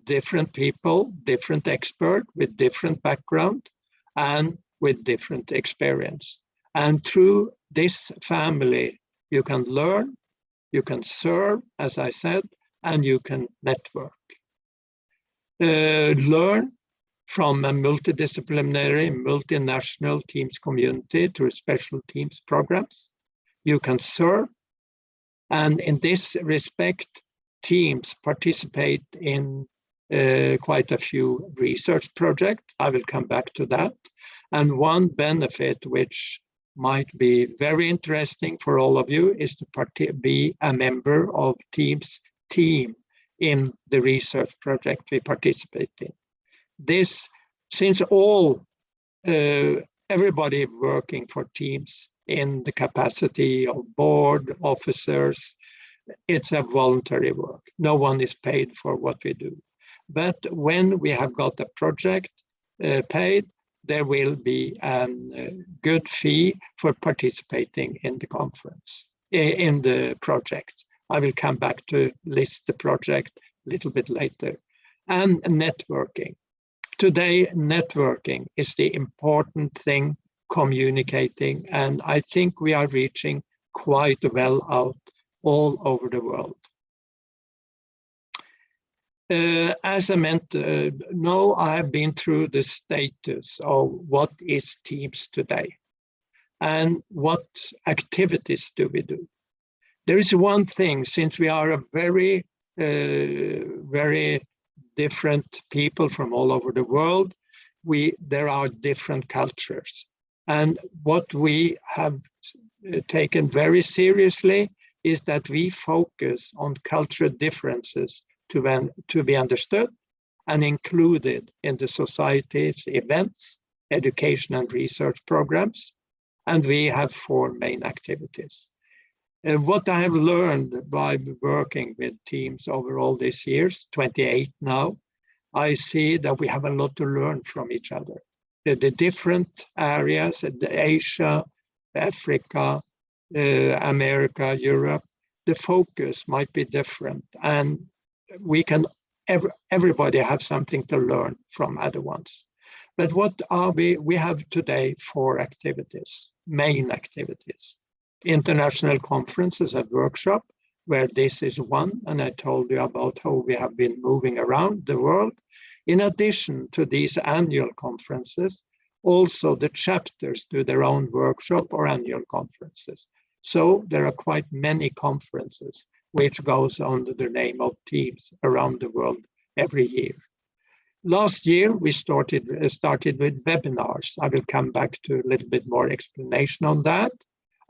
different people, different experts with different background and with different experience. And through this family, you can learn, you can serve, as I said, and you can network. Learn from a multidisciplinary, multinational TIEMS community through special TIEMS programs. You can serve, and in this respect, TIEMS participate in quite a few research projects. I will come back to that. And one benefit which might be very interesting for all of you is to be a member of TIEMS team in the research project we participate in. This, since everybody working for TIEMS in the capacity of board officers, it's a voluntary work. No one is paid for what we do. But when we have got a project paid, there will be a good fee for participating in the conference, in the project. I will come back to list the project a little bit later. And networking. Today, networking is the important thing, communicating, and I think we are reaching quite well out all over the world. As I meant, now I have been through the status of what is TIEMS today and what activities do we do. There is one thing, since we are a very different people from all over the world, there are different cultures. And what we have taken very seriously is that we focus on cultural differences to be understood and included in the society's events, education and research programs. And we have 4 main activities. What I have learned by working with TIEMS over all these years, 28 now, I see that we have a lot to learn from each other. The different areas, Asia, Africa, America, Europe, the focus might be different, and we can everybody have something to learn from other ones. But what are we have today 4 activities, main activities. International conferences and workshop, where this is one, and I told you about how we have been moving around the world. In addition to these annual conferences, also the chapters do their own workshop or annual conferences. So there are quite many conferences which goes under the name of TIEMS around the world every year. Last year, we started with webinars. I will come back to a little bit more explanation on that.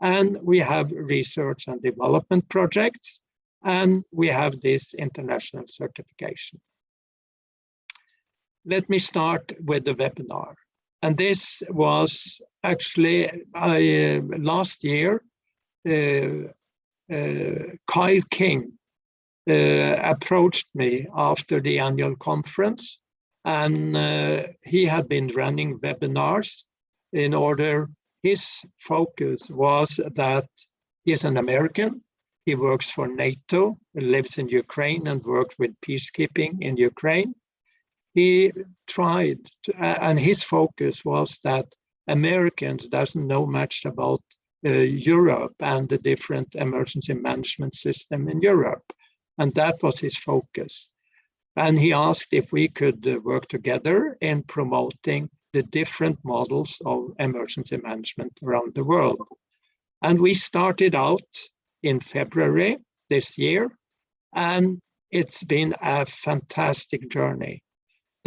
And we have research and development projects, and we have this international certification. Let me start with the webinar. And this was actually, last year, Kyle King approached me after the annual conference, and he had been running webinars in order. His focus was that he's an American, he works for NATO, lives in Ukraine and worked with peacekeeping in Ukraine. He tried to, and his focus was that Americans doesn't know much about Europe and the different emergency management system in Europe. And that was his focus. And he asked if we could work together in promoting the different models of emergency management around the world. And we started out in February this year, and it's been a fantastic journey.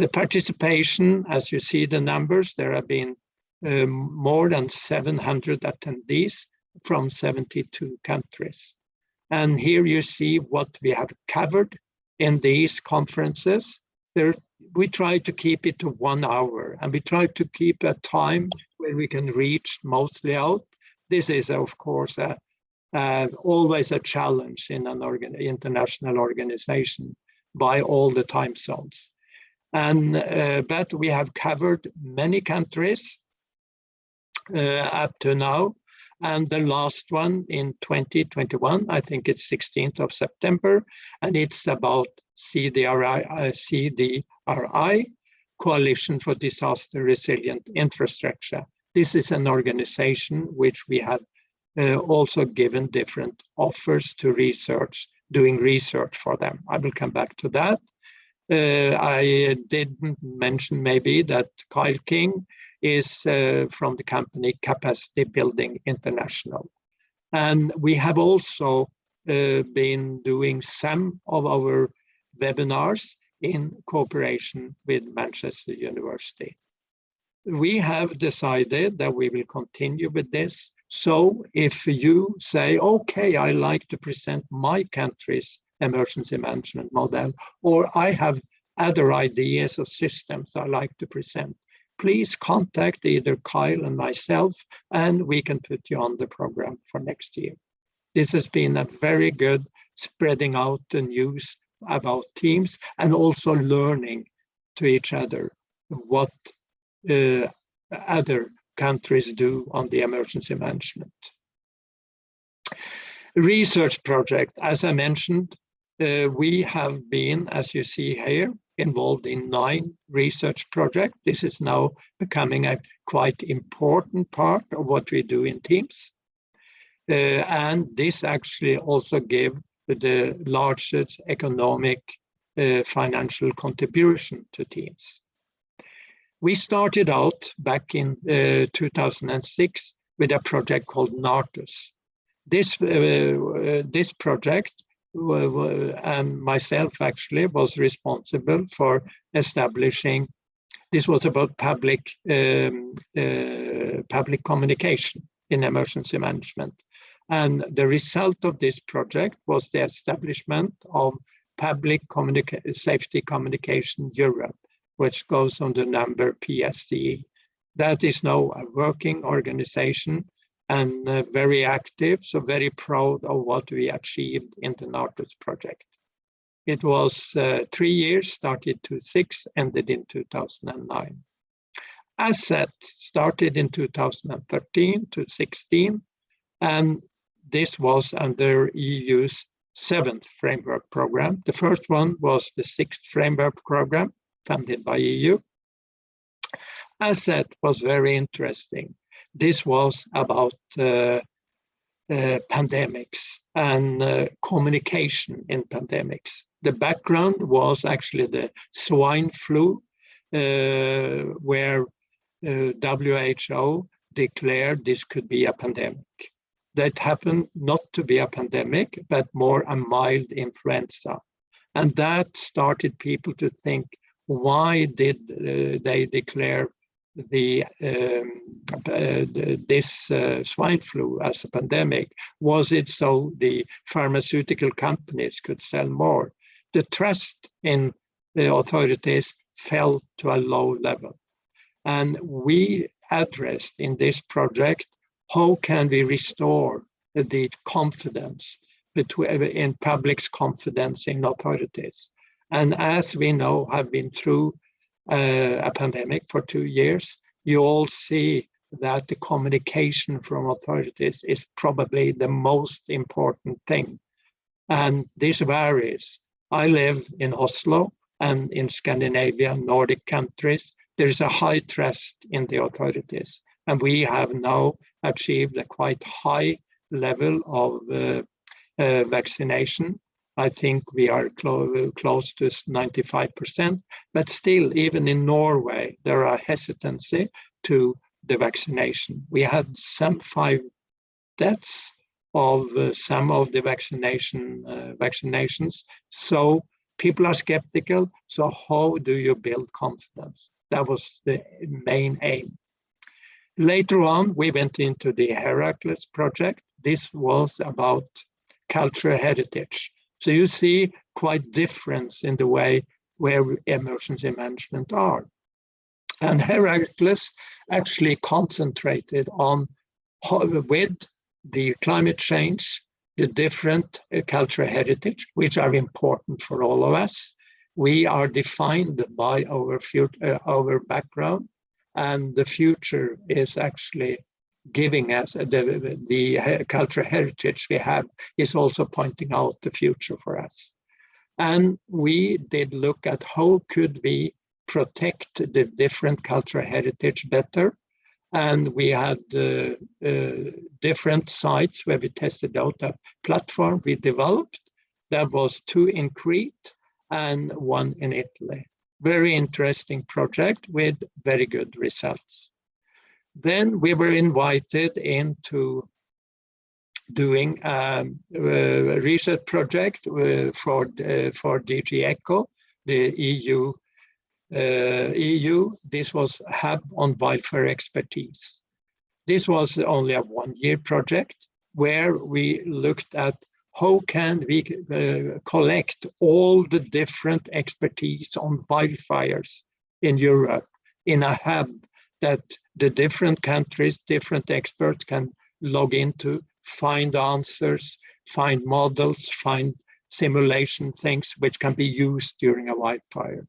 The participation, as you see the numbers, there have been more than 700 attendees from 72 countries. And here you see what we have covered in these conferences. We try to keep it to 1 hour, and we try to keep a time where we can reach mostly out. This is, of course, always a challenge in an international organization by all the time zones. And but we have covered many countries up to now. And the last one in 2021, I think it's 16th of September, and it's about CDRI, Coalition for Disaster Resilient Infrastructure. This is an organization which we have also given different offers to research, doing research for them. I will come back to that. I didn't mention maybe that Kyle King is from the company Capacity Building International. And we have also been doing some of our webinars in cooperation with Manchester University. We have decided that we will continue with this. So if you say, okay, I like to present my country's emergency management model, or I have other ideas or systems I like to present, please contact either Kyle and myself, and we can put you on the program for next year. This has been a very good spreading out the news about TIEMS and also learning to each other what other countries do on the emergency management. Research project, as I mentioned, we have been, as you see here, involved in 9 research projects. This is now becoming a quite important part of what we do in TIEMS. And this actually also gave the largest economic financial contribution to TIEMS. We started out back in 2006 with a project called NARTUS. This project and myself actually was responsible for establishing. This was about public communication in emergency management. And the result of this project was the establishment of Public Safety Communication Europe, which goes on the number PSCE. That is now a working organization and very active, so very proud of what we achieved in the NARTUS project. It was 3 years, started 2006, ended in 2009. ASSET started in 2013 to 16, and this was under EU's 7th framework program. The first one was the 6th framework program funded by EU. ASSET was very interesting. This was about pandemics and communication in pandemics. The background was actually the swine flu, where WHO declared this could be a pandemic. That happened not to be a pandemic, but more a mild influenza. And that started people to think, why did they declare this swine flu as a pandemic? Was it so the pharmaceutical companies could sell more? The trust in the authorities fell to a low level. And we addressed in this project, how can we restore the confidence in public's confidence in authorities? And as we know, have been through a pandemic for 2 years, you all see that the communication from authorities is probably the most important thing. And this varies. I live in Oslo and in Scandinavia, Nordic countries. There is a high trust in the authorities. And we have now achieved a quite high level of vaccination. I think we are close to 95%, but still, even in Norway, there are hesitancy to the vaccination. We had some 5 deaths of some of the vaccinations. So people are skeptical. So how do you build confidence? That was the main aim. Later on, we went into the Heracles project. This was about cultural heritage. So you see quite difference in the way where emergency management are. And Heracles actually concentrated on how, with the climate change, the different cultural heritage, which are important for all of us. We are defined by our background, and the future is actually giving us the cultural heritage we have is also pointing out the future for us. And we did look at how could we protect the different cultural heritage better. And we had different sites where we tested out a platform we developed. There was 2 in Crete and 1 in Italy. Very interesting project with very good results. Then we were invited into doing a research project for DG ECHO, the EU. This was Hub on Wildfire Expertise. This was only a 1-year project where we looked at how can we collect all the different expertise on wildfires in Europe in a hub that the different countries, different experts can log into, find answers, find models, find simulation things which can be used during a wildfire.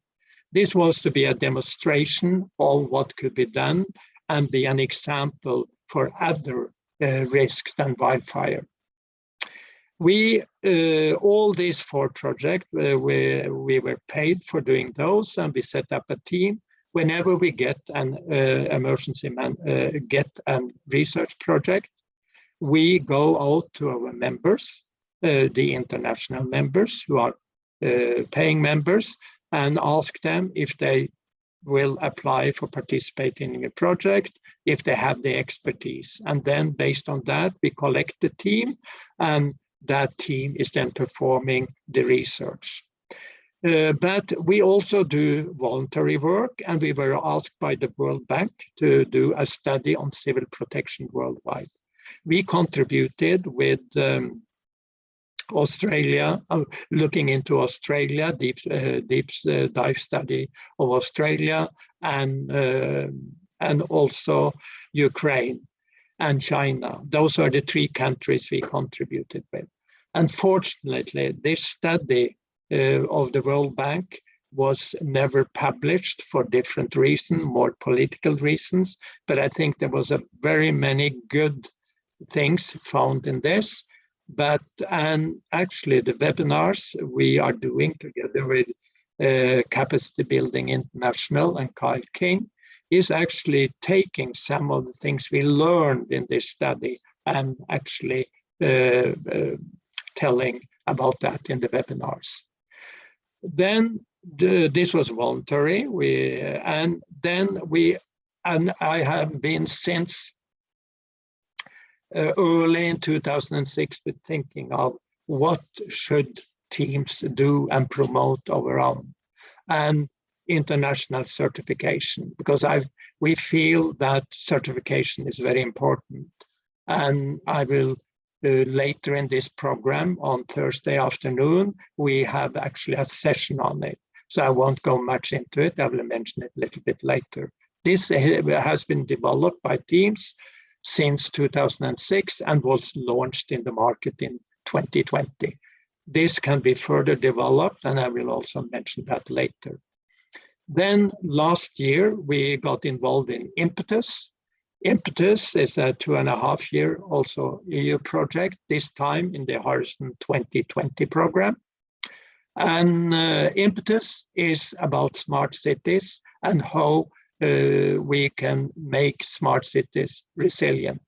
This was to be a demonstration of what could be done and be an example for other risks than wildfire. We all these 4 projects, we were paid for doing those, and we set up a team. Whenever we get an research project, we go out to our members, the international members who are paying members, and ask them if they will apply for participating in a project, if they have the expertise. And then based on that, we collect the team, and that team is then performing the research. But we also do voluntary work, and we were asked by the World Bank to do a study on civil protection worldwide. We contributed with Australia, looking into Australia, deep dive study of Australia, and also Ukraine and China. Those are the 3 countries we contributed with. Unfortunately, this study of the World Bank was never published for different reasons, more political reasons, but I think there was a very many good things found in this. And actually the webinars we are doing together with Capacity Building International and Kyle King is actually taking some of the things we learned in this study and actually telling about that in the webinars. Then this was voluntary, and I have been since early in 2006 with thinking of what should teams do and promote our own, and international certification, because we feel that certification is very important. And I will later in this program on Thursday afternoon, we have actually a session on it. So I won't go much into it. I will mention it a little bit later. This has been developed by TIEMS since 2006 and was launched in the market in 2020. This can be further developed, and I will also mention that later. Then last year, we got involved in Impetus. Impetus is a 2.5-year also EU project, this time in the Horizon 2020 program. And Impetus is about smart cities and how we can make smart cities resilient.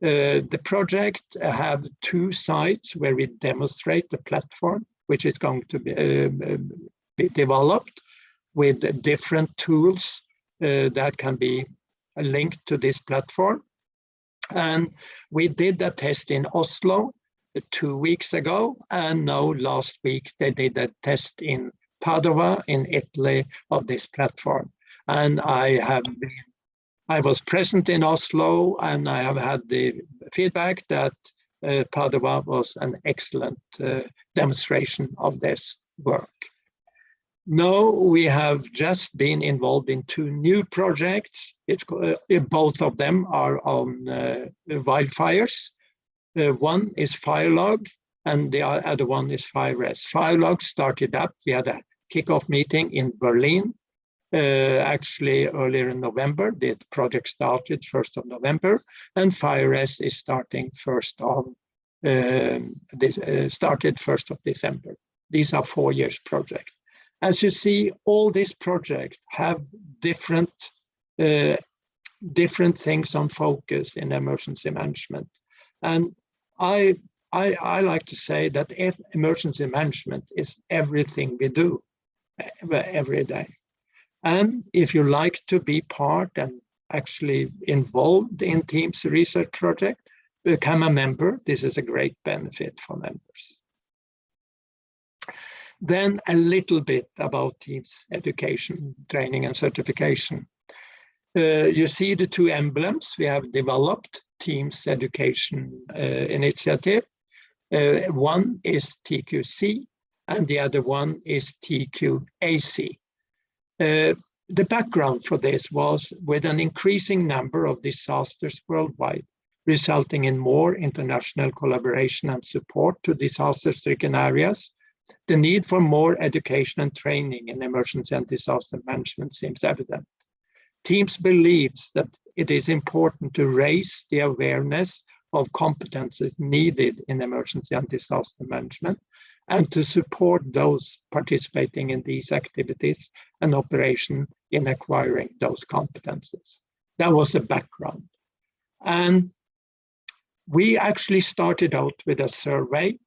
The project have 2 sites where we demonstrate the platform, which is going to be developed with different tools that can be linked to this platform. And we did a test in Oslo 2 weeks ago, and now last week they did a test in Padova in Italy of this platform. And I was present in Oslo, and I have had the feedback that Padova was an excellent demonstration of this work. Now we have just been involved in 2 new projects. Both of them are on wildfires. One is FireLog, and the other one is FireRes. FireLog started up. We had a kickoff meeting in Berlin, actually earlier in November. The project started 1st of November, and FireRes is starting started 1st of December. These are 4 years project. As you see, all these projects have different things on focus in emergency management. And I like to say that emergency management is everything we do every day. And if you like to be part and actually involved in TIEMS research project, become a member. This is a great benefit for members. Then a little bit about TIEMS education, training and certification. You see the 2 emblems we have developed, TIEMS Education Initiative. One is TQC and the other one is TQAC. The background for this was with an increasing number of disasters worldwide, resulting in more international collaboration and support to disaster-stricken areas. The need for more education and training in emergency and disaster management seems evident. TIEMS believes that it is important to raise the awareness of competences needed in emergency and disaster management, and to support those participating in these activities and operation in acquiring those competences. That was the background. And we actually started out with a survey,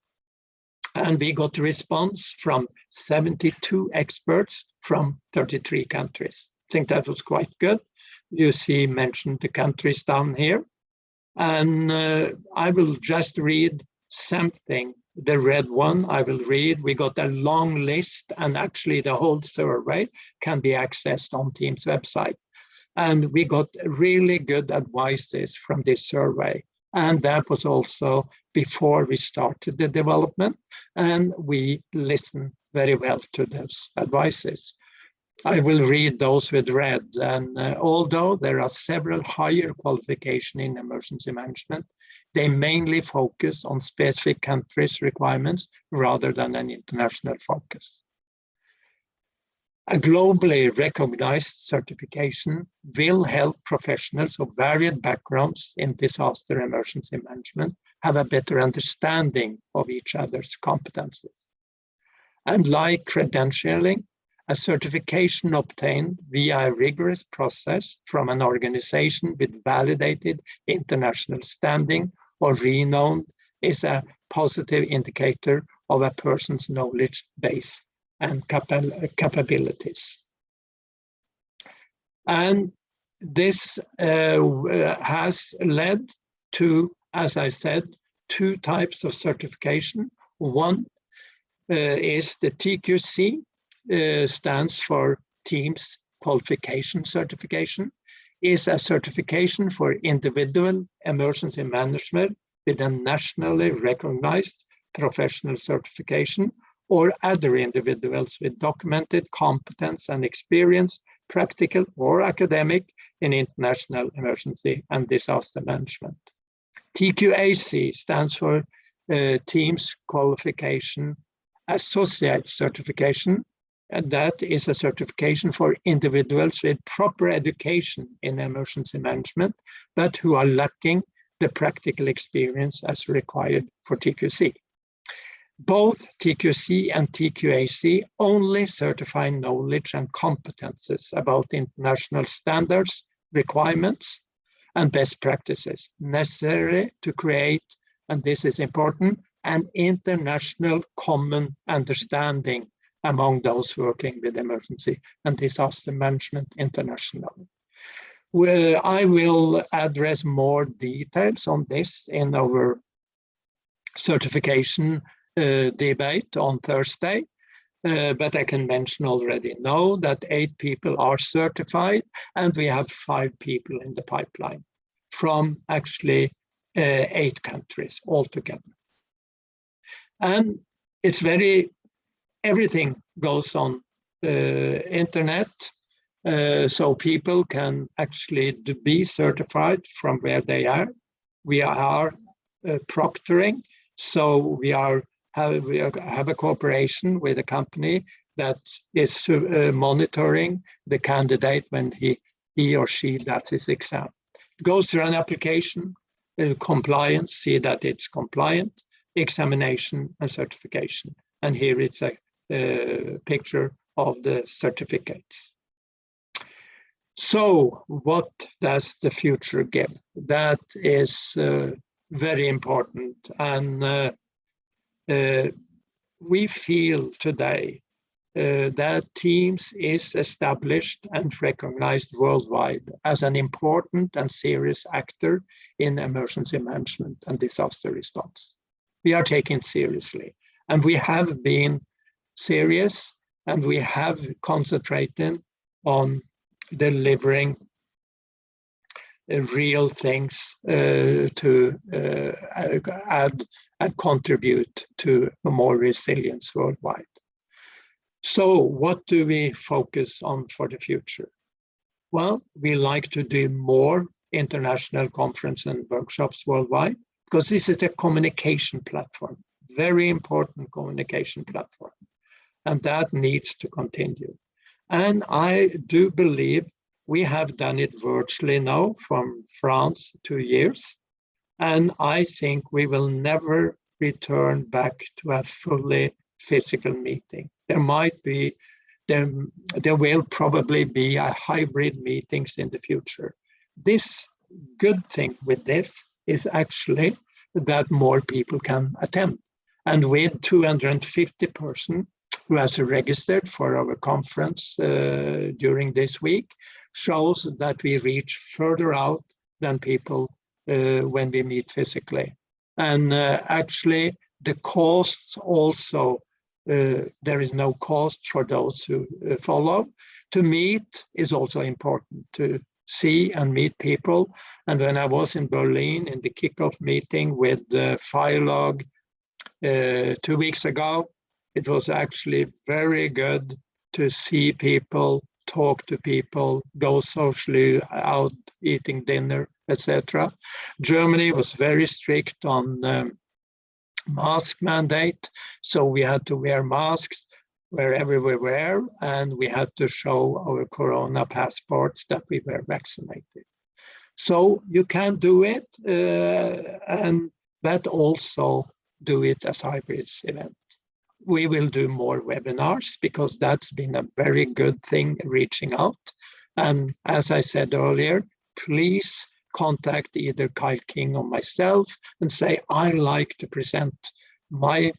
and we got a response from 72 experts from 33 countries. I think that was quite good. You see mentioned the countries down here. And I will just read something. The red one I will read. We got a long list, and actually the whole survey can be accessed on TIEMS website. And we got really good advices from this survey. And that was also before we started the development, and we listened very well to those advices. I will read those with red. And although there are several higher qualifications in emergency management, they mainly focus on specific countries' requirements rather than an international focus. A globally recognized certification will help professionals of varied backgrounds in disaster emergency management have a better understanding of each other's competences. And like credentialing, a certification obtained via a rigorous process from an organization with validated international standing or renowned is a positive indicator of a person's knowledge base and capabilities. And this has led to, as I said, two types of certification. One is the TQC, stands for TIEMS Qualification Certification, is a certification for individual emergency management with a nationally recognized professional certification, or other individuals with documented competence and experience, practical or academic, in international emergency and disaster management. TQAC stands for TIEMS Qualification Associate Certification, and that is a certification for individuals with proper education in emergency management, but who are lacking the practical experience as required for TQC. Both TQC and TQAC only certify knowledge and competences about international standards, requirements, and best practices necessary to create, and this is important, an international common understanding among those working with emergency and disaster management internationally. I will address more details on this in our certification debate on Thursday, but I can mention already now that 8 people are certified, and we have 5 people in the pipeline from actually 8 countries altogether. And it's everything goes on the internet, so people can actually be certified from where they are. We are proctoring, so we have a cooperation with a company that is monitoring the candidate when he or she does his exam. It goes through an application, compliance, see that it's compliant, examination and certification. And here it's a picture of the certificates. So what does the future give? That is very important. And we feel today that TIEMS is established and recognized worldwide as an important and serious actor in emergency management and disaster response. We are taken seriously, and we have been serious, and we have concentrated on delivering real things to add and contribute to more resilience worldwide. So what do we focus on for the future? Well, we like to do more international conferences and workshops worldwide, because this is a communication platform, very important communication platform, and that needs to continue. And I do believe we have done it virtually now from France 2 years. And I think we will never return back to a fully physical meeting. There will probably be a hybrid meetings in the future. This good thing with this is actually that more people can attend. And with 250 persons who has registered for our conference during this week, shows that we reach further out than people when we meet physically. And actually the costs also, there is no cost for those who follow. To meet is also important, to see and meet people. And when I was in Berlin in the kickoff meeting with Firelog 2 weeks ago, it was actually very good to see people, talk to people, go socially out, eating dinner, etc. Germany was very strict on mask mandate, so we had to wear masks wherever we were, and we had to show our corona passports that we were vaccinated. So you can do it, and but also do it as hybrid event. We will do more webinars because that's been a very good thing, reaching out. And as I said earlier, please contact either Kyle King or myself and say, I like to present my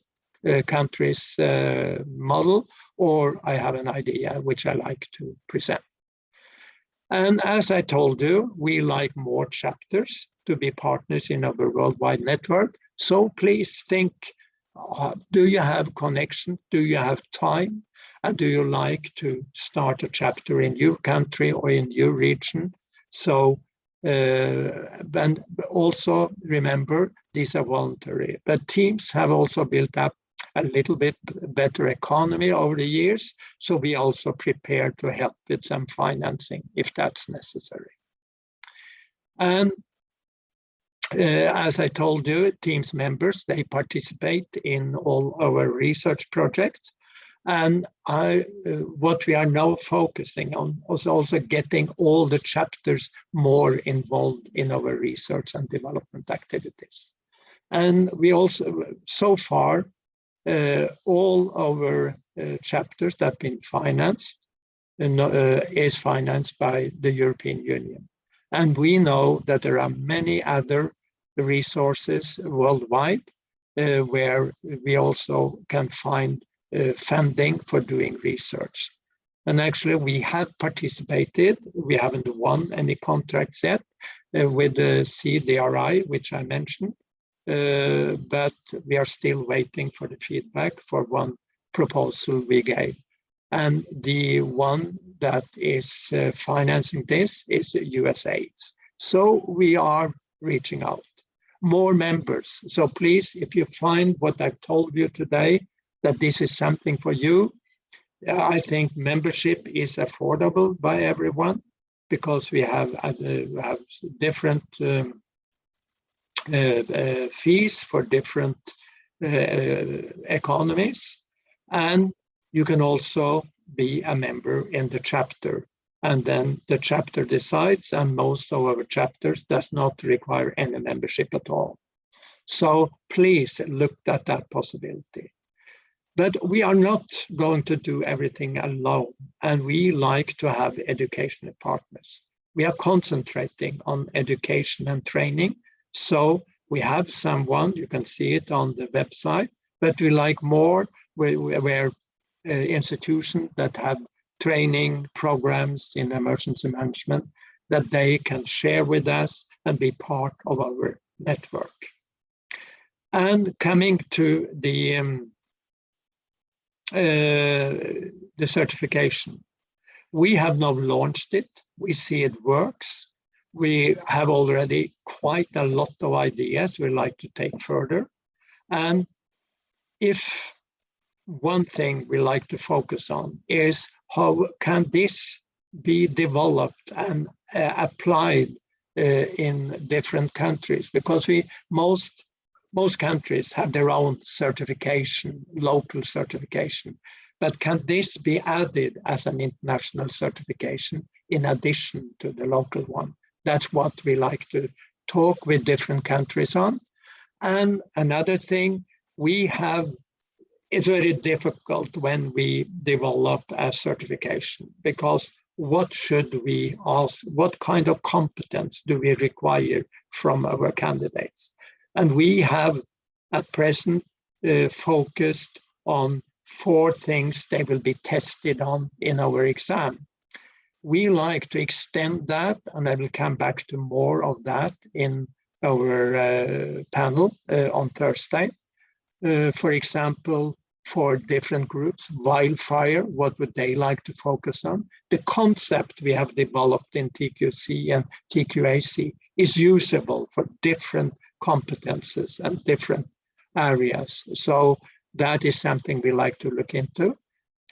country's model, or I have an idea which I like to present. And as I told you, we like more chapters to be partners in our worldwide network. So please think, do you have connection? Do you have time? And do you like to start a chapter in your country or in your region? So, and also remember, these are voluntary, but teams have also built up a little bit better economy over the years. So we also prepare to help with some financing if that's necessary. And as I told you, TIEMS members, they participate in all our research projects. And what we are now focusing on is also getting all the chapters more involved in our research and development activities. And we also, so far, all our chapters that have been financed is financed by the European Union. And we know that there are many other resources worldwide where we also can find funding for doing research. And actually we have participated, we haven't won any contracts yet with the CDRI, which I mentioned, but we are still waiting for the feedback for one proposal we gave. And the one that is financing this is USAID. So we are reaching out. More members. So please, if you find what I've told you today, that this is something for you, I think membership is affordable by everyone because we have different fees for different economies. And you can also be a member in the chapter, and then the chapter decides, and most of our chapters does not require any membership at all. So please look at that possibility. But we are not going to do everything alone, and we like to have educational partners. We are concentrating on education and training. So we have someone, you can see it on the website, but we like more where institutions that have training programs in emergency management, that they can share with us and be part of our network. And coming to the certification, we have now launched it. We see it works. We have already quite a lot of ideas we like to take further. And if one thing we like to focus on is how can this be developed and applied in different countries, because most countries have their own certification, local certification, but can this be added as an international certification in addition to the local one? That's what we like to talk with different countries on. And another thing, it's very difficult when we develop a certification, because what should we ask? What kind of competence do we require from our candidates? And we have at present focused on 4 things they will be tested on in our exam. We like to extend that, and I will come back to more of that in our panel on Thursday. For example, for different groups, wildfire, what would they like to focus on? The concept we have developed in TQC and TQAC is usable for different competences and different areas. So that is something we like to look into.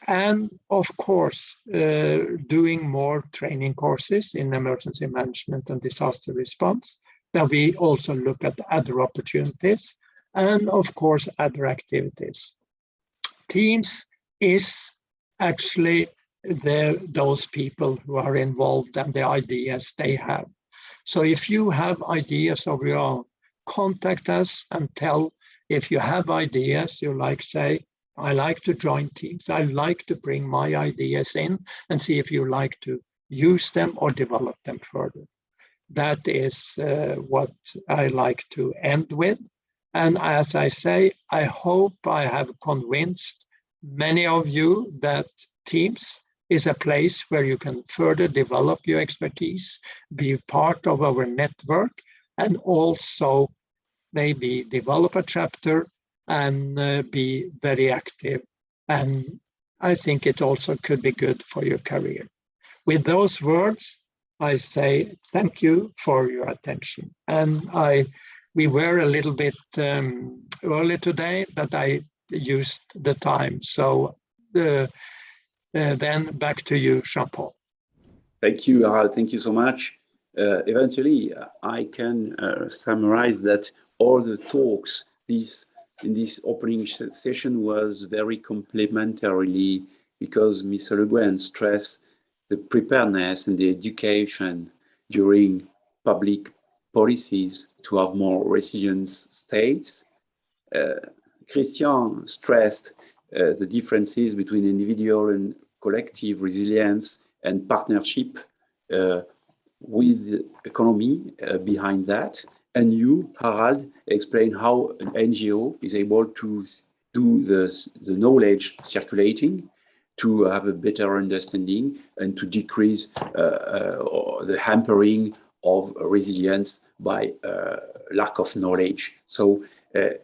And of course, doing more training courses in emergency management and disaster response, that we also look at other opportunities, and of course, other activities. TIEMS is actually those people who are involved and the ideas they have. So if you have ideas of your own, contact us and tell if you have ideas, you like, say, I like to join TIEMS, I like to bring my ideas in and see if you like to use them or develop them further. That is what I like to end with. And as I say, I hope I have convinced many of you that TIEMS is a place where you can further develop your expertise, be part of our network, and also maybe develop a chapter and be very active. And I think it also could be good for your career. With those words, I say thank you for your attention. And we were a little bit early today, but I used the time. So then back to you, Jean-Paul. Thank you, Harald. Thank you so much. Eventually, I can summarize that all the talks in this opening session was very complementarily, because Mr. Le Guen stressed the preparedness and the education during public policies to have more resilient states. Christian stressed the differences between individual and collective resilience and partnership with economy behind that. And you, Harald, explained how an NGO is able to do the knowledge circulating, to have a better understanding and to decrease the hampering of resilience by lack of knowledge. So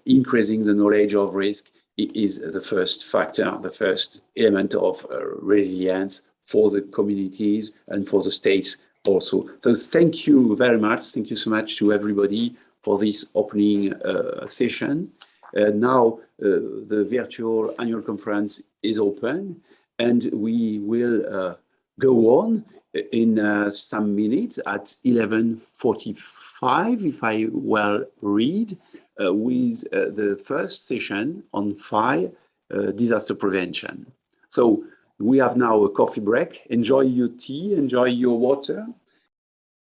increasing the knowledge of risk is the first factor, the first element of resilience for the communities and for the states also. So thank you very much. Thank you so much to everybody for this opening session. Now the virtual annual conference is open, and we will go on in some minutes at 11:45, if I well read, with the first session on fire disaster prevention. So we have now a coffee break. Enjoy your tea, enjoy your water,